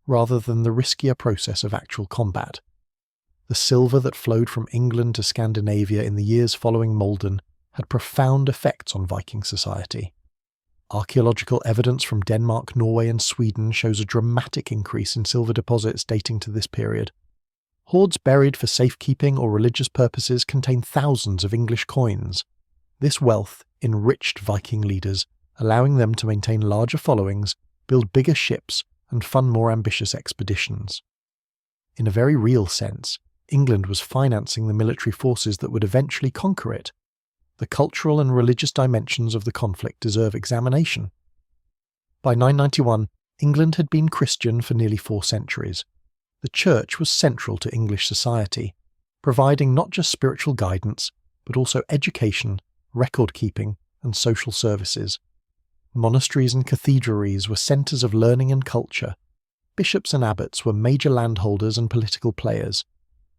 rather than the riskier process of actual combat. The silver that flowed from England to Scandinavia in the years following Maldon had profound effects on Viking society. Archaeological evidence from Denmark, Norway and Sweden shows a dramatic increase in silver deposits dating to this period. Hoards buried for safekeeping or religious purposes contain thousands of English coins. This wealth enriched Viking leaders, allowing them to maintain larger followings, build bigger ships, and fund more ambitious expeditions. In a very real sense, England was financing the military forces that would eventually conquer it. The cultural and religious dimensions of the conflict deserve examination. By 991, England had been Christian for nearly 4 centuries. The Church was central to English society, providing not just spiritual guidance, but also education, record-keeping, and social services. Monasteries and cathedraries were centres of learning and culture. Bishops and abbots were major landholders and political players.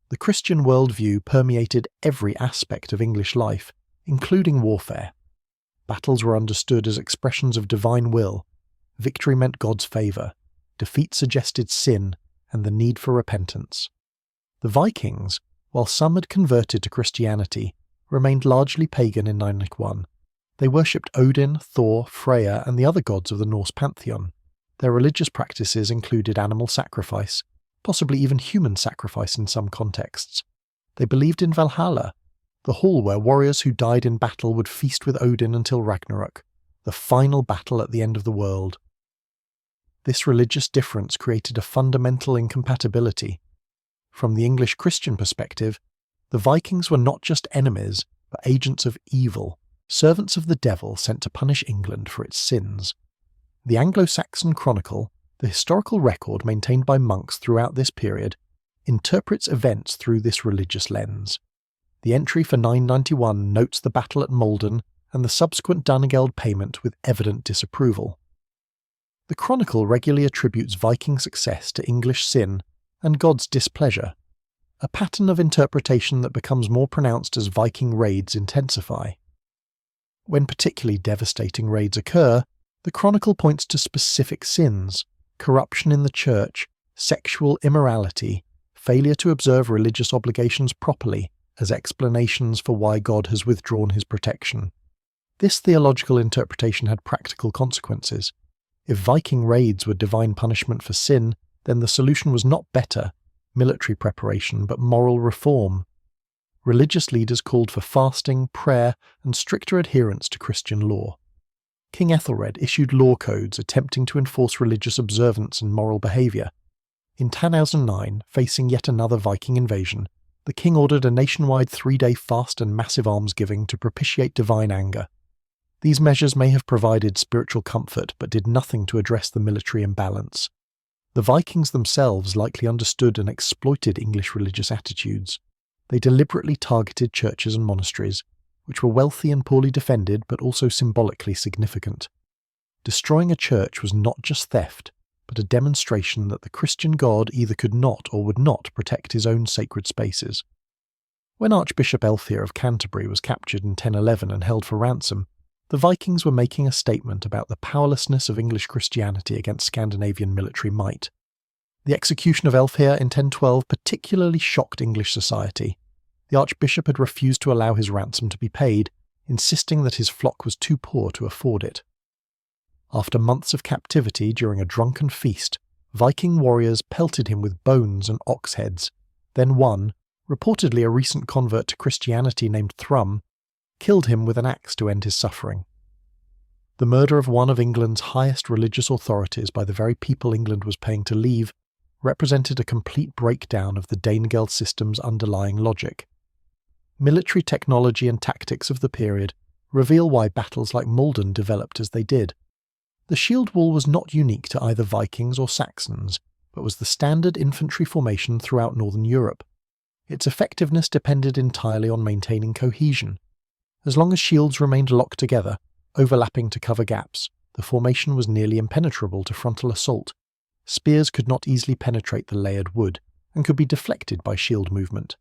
The Christian worldview permeated every aspect of English life, including warfare. Battles were understood as expressions of divine will. Victory meant God's favour. Defeat suggested sin and the need for repentance. The Vikings, while some had converted to Christianity, remained largely pagan in 991. They worshipped Odin, Thor, Freya, and the other gods of the Norse pantheon. Their religious practices included animal sacrifice, possibly even human sacrifice in some contexts. They believed in Valhalla, the hall where warriors who died in battle would feast with Odin until Ragnarok, the final battle at the end of the world. This religious difference created a fundamental incompatibility. From the English Christian perspective, the Vikings were not just enemies, but agents of evil, servants of the devil sent to punish England for its sins. The Anglo-Saxon Chronicle, the historical record maintained by monks throughout this period, interprets events through this religious lens. The entry for 991 notes the battle at Maldon and the subsequent Danegeld payment with evident disapproval. The Chronicle regularly attributes Viking success to English sin and God's displeasure, a pattern of interpretation that becomes more pronounced as Viking raids intensify. When particularly devastating raids occur, the Chronicle points to specific sins, corruption in the church, sexual immorality, failure to observe religious obligations properly, as explanations for why God has withdrawn his protection. This theological interpretation had practical consequences. If Viking raids were divine punishment for sin, then the solution was not better military preparation, but moral reform. Religious leaders called for fasting, prayer, and stricter adherence to Christian law. King Ethelred issued law codes attempting to enforce religious observance and moral behaviour. In 1009, facing yet another Viking invasion, the king ordered a nationwide 3-day fast and massive almsgiving to propitiate divine anger. These measures may have provided spiritual comfort, but did nothing to address the military imbalance. The Vikings themselves likely understood and exploited English religious attitudes. They deliberately targeted churches and monasteries, which were wealthy and poorly defended but also symbolically significant. Destroying a church was not just theft, but a demonstration that the Christian God either could not or would not protect his own sacred spaces. When Archbishop Elfhere of Canterbury was captured in 1011 and held for ransom, the Vikings were making a statement about the powerlessness of English Christianity against Scandinavian military might. The execution of Elfhere in 1012 particularly shocked English society. The archbishop had refused to allow his ransom to be paid, insisting that his flock was too poor to afford it. After months of captivity during a drunken feast, Viking warriors pelted him with bones and ox heads. Then one, reportedly a recent convert to Christianity named Thrum, killed him with an axe to end his suffering. The murder of one of England's highest religious authorities by the very people England was paying to leave represented a complete breakdown of the Danegeld system's underlying logic. Military technology and tactics of the period reveal why battles like Maldon developed as they did. The shield wall was not unique to either Vikings or Saxons, but was the standard infantry formation throughout northern Europe. Its effectiveness depended entirely on maintaining cohesion. As long as shields remained locked together, overlapping to cover gaps, the formation was nearly impenetrable to frontal assault. Spears could not easily penetrate the layered wood, and could be deflected by shield movement.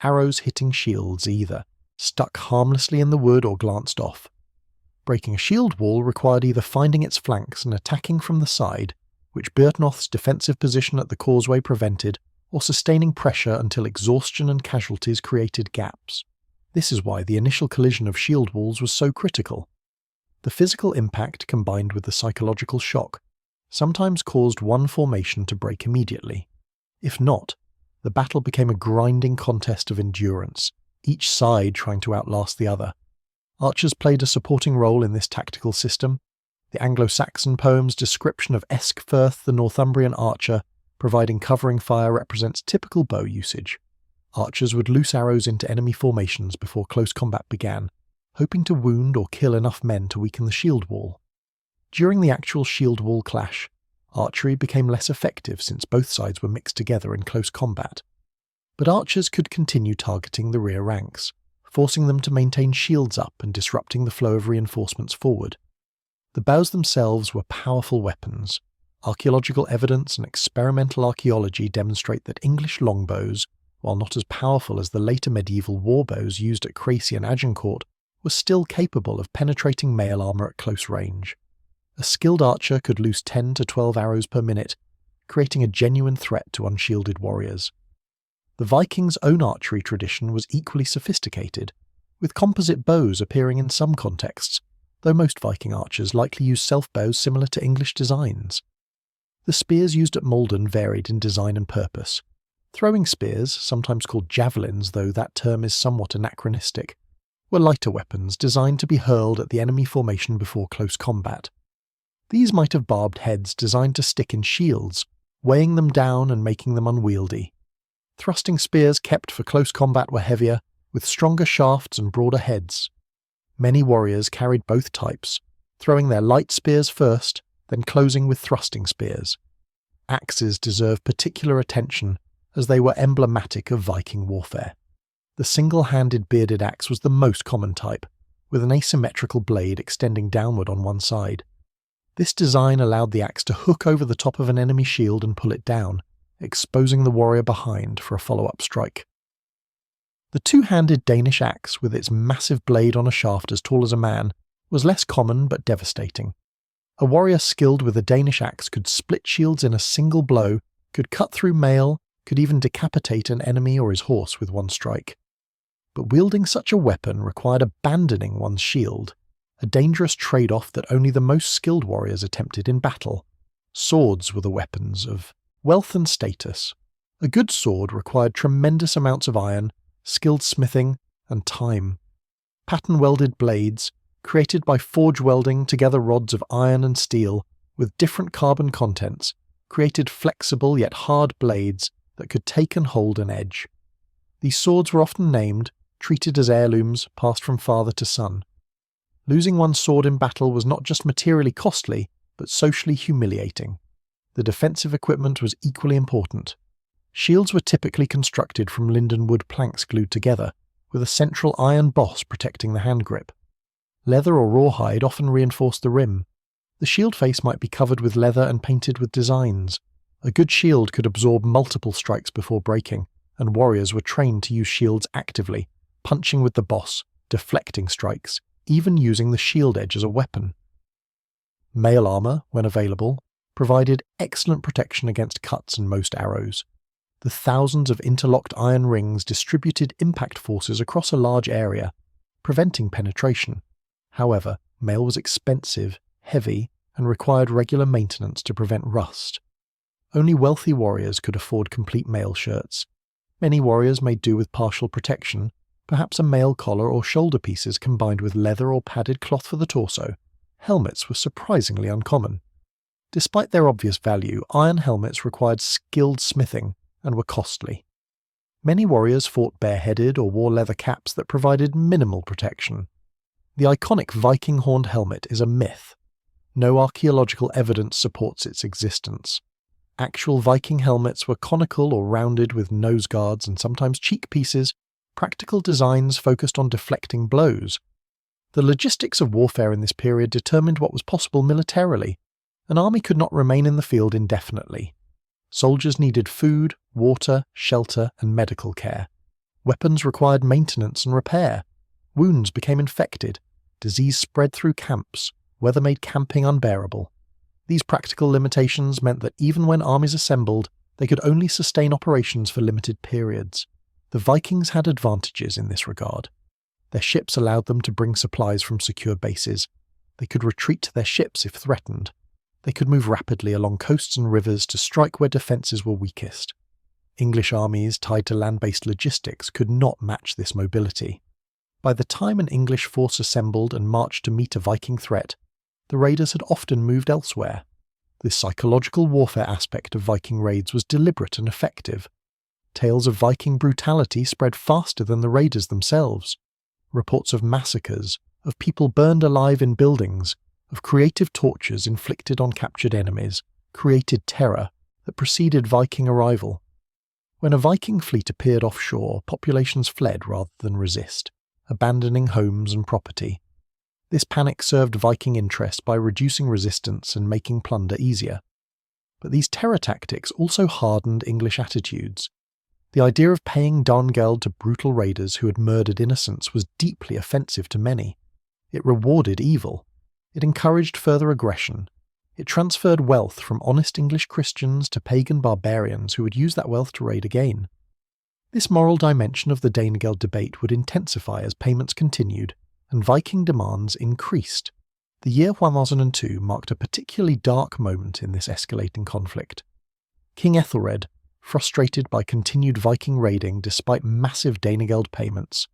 Arrows hitting shields either stuck harmlessly in the wood or glanced off. Breaking a shield wall required either finding its flanks and attacking from the side, which Byrhtnoth's defensive position at the causeway prevented, or sustaining pressure until exhaustion and casualties created gaps. This is why the initial collision of shield walls was so critical. The physical impact combined with the psychological shock sometimes caused one formation to break immediately. If not, the battle became a grinding contest of endurance, each side trying to outlast the other. Archers played a supporting role in this tactical system. The Anglo-Saxon poem's description of Ecgfrith the Northumbrian archer providing covering fire represents typical bow usage. Archers would loose arrows into enemy formations before close combat began, hoping to wound or kill enough men to weaken the shield wall. During the actual shield wall clash, archery became less effective since both sides were mixed together in close combat. But archers could continue targeting the rear ranks, forcing them to maintain shields up and disrupting the flow of reinforcements forward. The bows themselves were powerful weapons. Archaeological evidence and experimental archaeology demonstrate that English longbows, while not as powerful as the later medieval warbows used at Crecy and Agincourt, were still capable of penetrating mail armour at close range. A skilled archer could loose 10 to 12 arrows per minute, creating a genuine threat to unshielded warriors. The Vikings' own archery tradition was equally sophisticated, with composite bows appearing in some contexts, though most Viking archers likely used self-bows similar to English designs. The spears used at Maldon varied in design and purpose. Throwing spears, sometimes called javelins though that term is somewhat anachronistic, were lighter weapons designed to be hurled at the enemy formation before close combat. These might have barbed heads designed to stick in shields, weighing them down and making them unwieldy. Thrusting spears kept for close combat were heavier, with stronger shafts and broader heads. Many warriors carried both types, throwing their light spears first, then closing with thrusting spears. Axes deserve particular attention, as they were emblematic of Viking warfare. The single-handed bearded axe was the most common type, with an asymmetrical blade extending downward on one side. This design allowed the axe to hook over the top of an enemy shield and pull it down, exposing the warrior behind for a follow-up strike. The two-handed Danish axe, with its massive blade on a shaft as tall as a man, was less common but devastating. A warrior skilled with a Danish axe could split shields in a single blow, could cut through mail, could even decapitate an enemy or his horse with one strike. But wielding such a weapon required abandoning one's shield, a dangerous trade-off that only the most skilled warriors attempted in battle. Swords were the weapons of wealth and status. A good sword required tremendous amounts of iron, skilled smithing, and time. Pattern-welded blades, created by forge welding together rods of iron and steel with different carbon contents, created flexible yet hard blades that could take and hold an edge. These swords were often named, treated as heirlooms, passed from father to son. Losing one's sword in battle was not just materially costly, but socially humiliating. The defensive equipment was equally important. Shields were typically constructed from linden wood planks glued together, with a central iron boss protecting the hand grip. Leather or rawhide often reinforced the rim. The shield face might be covered with leather and painted with designs. A good shield could absorb multiple strikes before breaking, and warriors were trained to use shields actively, punching with the boss, deflecting strikes, even using the shield edge as a weapon. Mail armour, when available, provided excellent protection against cuts and most arrows. The thousands of interlocked iron rings distributed impact forces across a large area, preventing penetration. However, mail was expensive, heavy, and required regular maintenance to prevent rust. Only wealthy warriors could afford complete mail shirts. Many warriors made do with partial protection, perhaps a mail collar or shoulder pieces combined with leather or padded cloth for the torso. Helmets were surprisingly uncommon. Despite their obvious value, iron helmets required skilled smithing and were costly. Many warriors fought bareheaded or wore leather caps that provided minimal protection. The iconic Viking horned helmet is a myth. No archaeological evidence supports its existence. Actual Viking helmets were conical or rounded with nose guards and sometimes cheek pieces, practical designs focused on deflecting blows. The logistics of warfare in this period determined what was possible militarily. An army could not remain in the field indefinitely. Soldiers needed food, water, shelter, and medical care. Weapons required maintenance and repair. Wounds became infected. Disease spread through camps. Weather made camping unbearable. These practical limitations meant that even when armies assembled, they could only sustain operations for limited periods. The Vikings had advantages in this regard. Their ships allowed them to bring supplies from secure bases. They could retreat to their ships if threatened. They could move rapidly along coasts and rivers to strike where defences were weakest. English armies tied to land-based logistics could not match this mobility. By the time an English force assembled and marched to meet a Viking threat, the raiders had often moved elsewhere. This psychological warfare aspect of Viking raids was deliberate and effective. Tales of Viking brutality spread faster than the raiders themselves. Reports of massacres, of people burned alive in buildings, of creative tortures inflicted on captured enemies, created terror that preceded Viking arrival. When a Viking fleet appeared offshore, populations fled rather than resist, abandoning homes and property. This panic served Viking interests by reducing resistance and making plunder easier. But these terror tactics also hardened English attitudes. The idea of paying Darngeld to brutal raiders who had murdered innocents was deeply offensive to many. It rewarded evil. It encouraged further aggression. It transferred wealth from honest English Christians to pagan barbarians who would use that wealth to raid again. This moral dimension of the Danegeld debate would intensify as payments continued, and Viking demands increased. The year 1002 marked a particularly dark moment in this escalating conflict. King Ethelred, frustrated by continued Viking raiding despite massive Danegeld payments,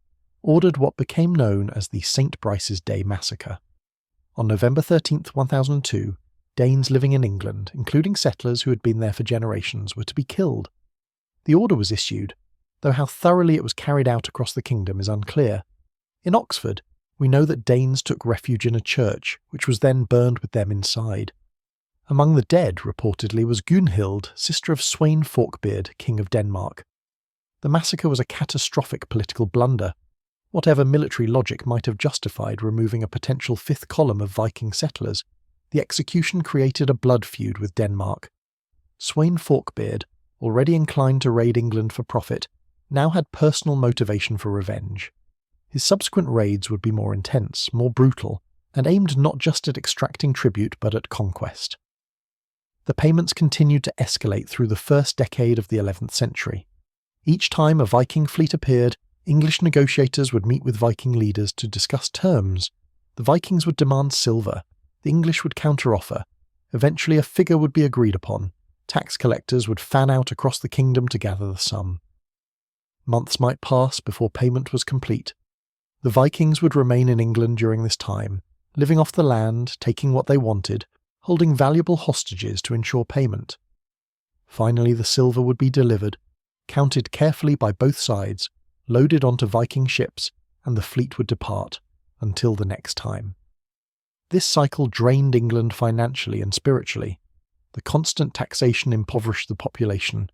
ordered what became known as the St. Brice's Day Massacre. On November 13, 1002, Danes living in England, including settlers who had been there for generations, were to be killed. The order was issued, though how thoroughly it was carried out across the kingdom is unclear. In Oxford, we know that Danes took refuge in a church, which was then burned with them inside. Among the dead, reportedly, was Gunhild, sister of Sweyn Forkbeard, King of Denmark. The massacre was a catastrophic political blunder. Whatever military logic might have justified removing a potential fifth column of Viking settlers, the execution created a blood feud with Denmark. Sweyn Forkbeard, already inclined to raid England for profit, now had personal motivation for revenge. His subsequent raids would be more intense, more brutal, and aimed not just at extracting tribute but at conquest. The payments continued to escalate through the first decade of the 11th century. Each time a Viking fleet appeared, English negotiators would meet with Viking leaders to discuss terms. The Vikings would demand silver, the English would counteroffer. Eventually a figure would be agreed upon. Tax collectors would fan out across the kingdom to gather the sum. Months might pass before payment was complete. The Vikings would remain in England during this time, living off the land, taking what they wanted, holding valuable hostages to ensure payment. Finally the silver would be delivered, counted carefully by both sides, loaded onto Viking ships, and the fleet would depart, until the next time. This cycle drained England financially and spiritually. The constant taxation impoverished the population.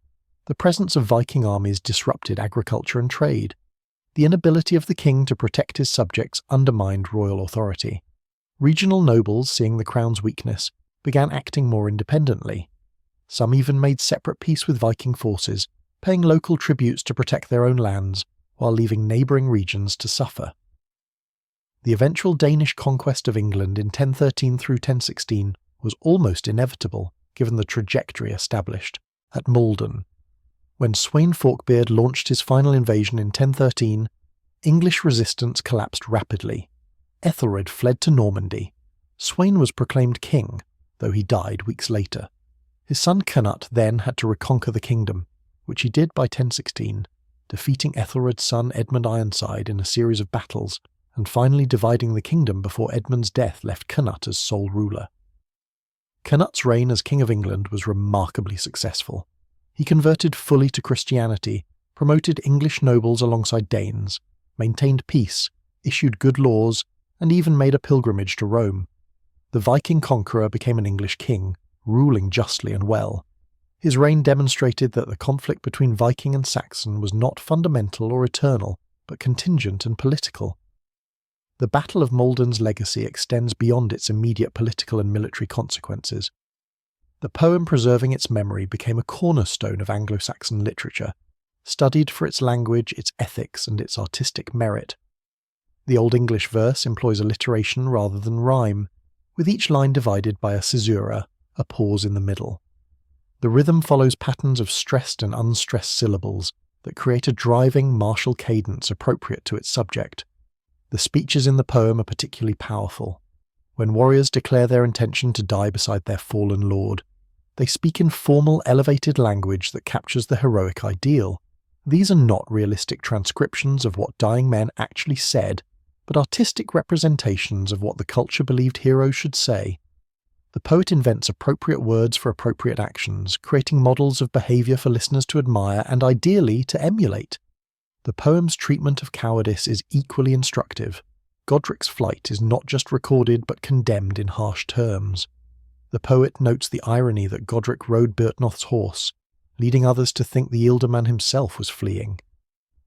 The presence of Viking armies disrupted agriculture and trade. The inability of the king to protect his subjects undermined royal authority. Regional nobles, seeing the crown's weakness, began acting more independently. Some even made separate peace with Viking forces, paying local tributes to protect their own lands, while leaving neighbouring regions to suffer. The eventual Danish conquest of England in 1013 through 1016 was almost inevitable, given the trajectory established at Maldon. When Sweyn Forkbeard launched his final invasion in 1013, English resistance collapsed rapidly. Ethelred fled to Normandy. Sweyn was proclaimed king, though he died weeks later. His son Cnut then had to reconquer the kingdom, which he did by 1016, defeating Ethelred's son Edmund Ironside in a series of battles, and finally dividing the kingdom before Edmund's death left Cnut as sole ruler. Cnut's reign as King of England was remarkably successful. He converted fully to Christianity, promoted English nobles alongside Danes, maintained peace, issued good laws, and even made a pilgrimage to Rome. The Viking conqueror became an English king, ruling justly and well. His reign demonstrated that the conflict between Viking and Saxon was not fundamental or eternal, but contingent and political. The Battle of Maldon's legacy extends beyond its immediate political and military consequences. The poem preserving its memory became a cornerstone of Anglo-Saxon literature, studied for its language, its ethics, and its artistic merit. The Old English verse employs alliteration rather than rhyme, with each line divided by a caesura, a pause in the middle. The rhythm follows patterns of stressed and unstressed syllables that create a driving, martial cadence appropriate to its subject. The speeches in the poem are particularly powerful. When warriors declare their intention to die beside their fallen lord, they speak in formal, elevated language that captures the heroic ideal. These are not realistic transcriptions of what dying men actually said, but artistic representations of what the culture believed heroes should say. The poet invents appropriate words for appropriate actions, creating models of behaviour for listeners to admire and ideally to emulate. The poem's treatment of cowardice is equally instructive. Godric's flight is not just recorded but condemned in harsh terms. The poet notes the irony that Godric rode Byrhtnoth's horse, leading others to think the ealdorman himself was fleeing.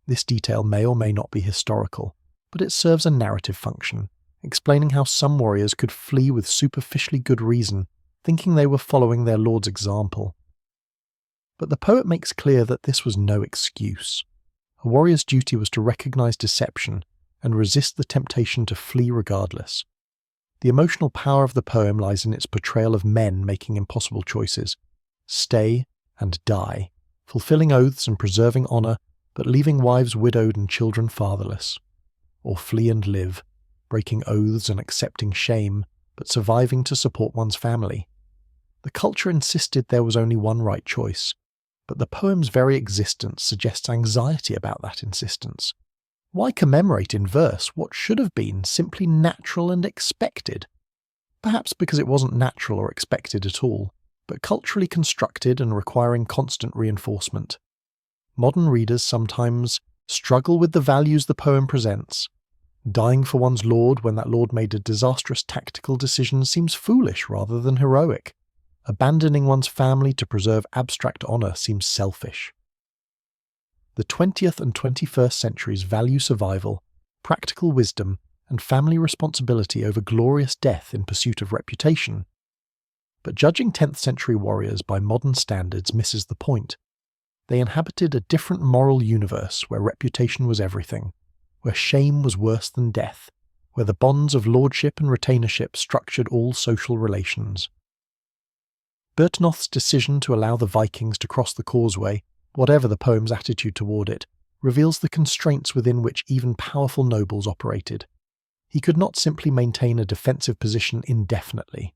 This detail may or may not be historical, but it serves a narrative function, explaining how some warriors could flee with superficially good reason, thinking they were following their lord's example. But the poet makes clear that this was no excuse. A warrior's duty was to recognize deception and resist the temptation to flee regardless. The emotional power of the poem lies in its portrayal of men making impossible choices. Stay and die, fulfilling oaths and preserving honour, but leaving wives widowed and children fatherless. Or flee and live, breaking oaths and accepting shame, but surviving to support one's family. The culture insisted there was only one right choice, but the poem's very existence suggests anxiety about that insistence. Why commemorate in verse what should have been simply natural and expected? Perhaps because it wasn't natural or expected at all, but culturally constructed and requiring constant reinforcement. Modern readers sometimes struggle with the values the poem presents. Dying for one's lord when that lord made a disastrous tactical decision seems foolish rather than heroic. Abandoning one's family to preserve abstract honour seems selfish. The 20th and 21st centuries value survival, practical wisdom, and family responsibility over glorious death in pursuit of reputation. But judging 10th century warriors by modern standards misses the point. They inhabited a different moral universe where reputation was everything, where shame was worse than death, where the bonds of lordship and retainership structured all social relations. Byrhtnoth's decision to allow the Vikings to cross the causeway, whatever the poem's attitude toward it, reveals the constraints within which even powerful nobles operated. He could not simply maintain a defensive position indefinitely.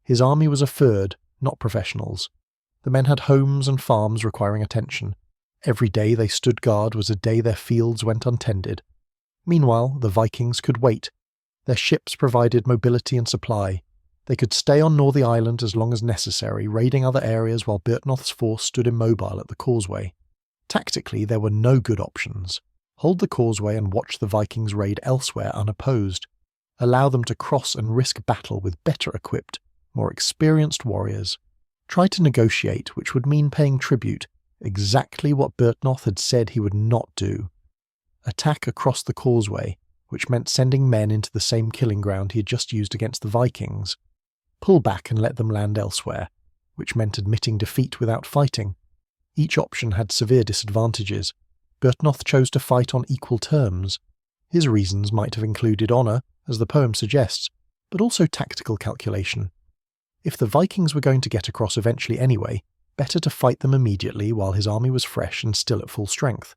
His army was a fyrd, not professionals. The men had homes and farms requiring attention. Every day they stood guard was a day their fields went untended. Meanwhile, the Vikings could wait. Their ships provided mobility and supply. They could stay on Northey Island as long as necessary, raiding other areas while Byrhtnoth's force stood immobile at the causeway. Tactically, there were no good options. Hold the causeway and watch the Vikings raid elsewhere unopposed. Allow them to cross and risk battle with better equipped, more experienced warriors. Try to negotiate, which would mean paying tribute, exactly what Byrhtnoth had said he would not do. Attack across the causeway, which meant sending men into the same killing ground he had just used against the Vikings. Pull back and let them land elsewhere, which meant admitting defeat without fighting. Each option had severe disadvantages. Byrhtnoth chose to fight on equal terms. His reasons might have included honour, as the poem suggests, but also tactical calculation. If the Vikings were going to get across eventually anyway, better to fight them immediately while his army was fresh and still at full strength.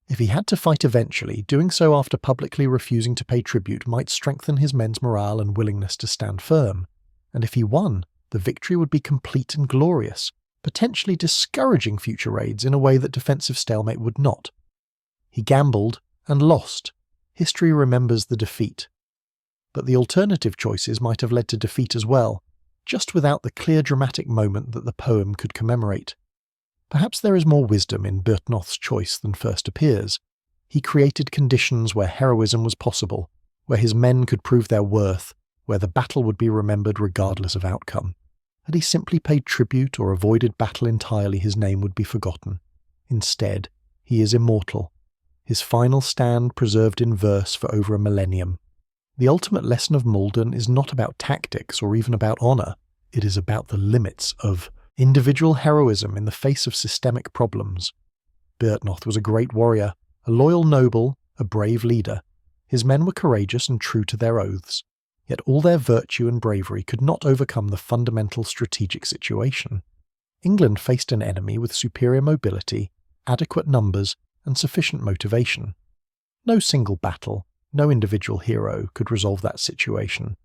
If he had to fight eventually, doing so after publicly refusing to pay tribute might strengthen his men's morale and willingness to stand firm. And if he won, the victory would be complete and glorious, potentially discouraging future raids in a way that defensive stalemate would not. He gambled and lost. History remembers the defeat. But the alternative choices might have led to defeat as well, just without the clear dramatic moment that the poem could commemorate. Perhaps there is more wisdom in Byrhtnoth's choice than first appears. He created conditions where heroism was possible, where his men could prove their worth, where the battle would be remembered regardless of outcome. Had he simply paid tribute or avoided battle entirely, his name would be forgotten. Instead, he is immortal, his final stand preserved in verse for over a millennium. The ultimate lesson of Maldon is not about tactics or even about honour. It is about the limits of individual heroism in the face of systemic problems. Byrhtnoth was a great warrior, a loyal noble, a brave leader. His men were courageous and true to their oaths. Yet all their virtue and bravery could not overcome the fundamental strategic situation. England faced an enemy with superior mobility, adequate numbers, and sufficient motivation. No single battle, no individual hero could resolve that situation.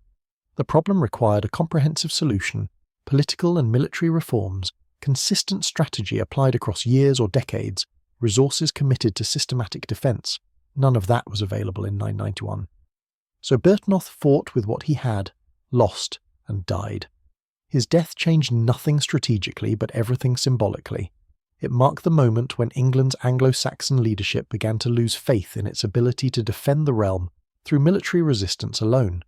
The problem required a comprehensive solution, political and military reforms, consistent strategy applied across years or decades, resources committed to systematic defence. None of that was available in 991. So Byrhtnoth fought with what he had, lost, and died. His death changed nothing strategically but everything symbolically. It marked the moment when England's Anglo-Saxon leadership began to lose faith in its ability to defend the realm through military resistance alone.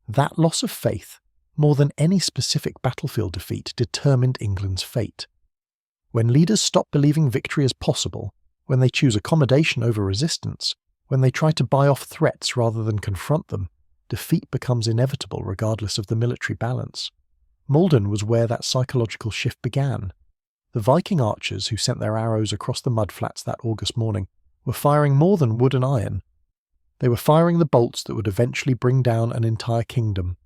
That loss of faith, more than any specific battlefield defeat, determined England's fate. When leaders stop believing victory is possible, when they choose accommodation over resistance, when they try to buy off threats rather than confront them, defeat becomes inevitable regardless of the military balance. Maldon was where that psychological shift began. The Viking archers who sent their arrows across the mudflats that August morning were firing more than wood and iron. They were firing the bolts that would eventually bring down an entire kingdom.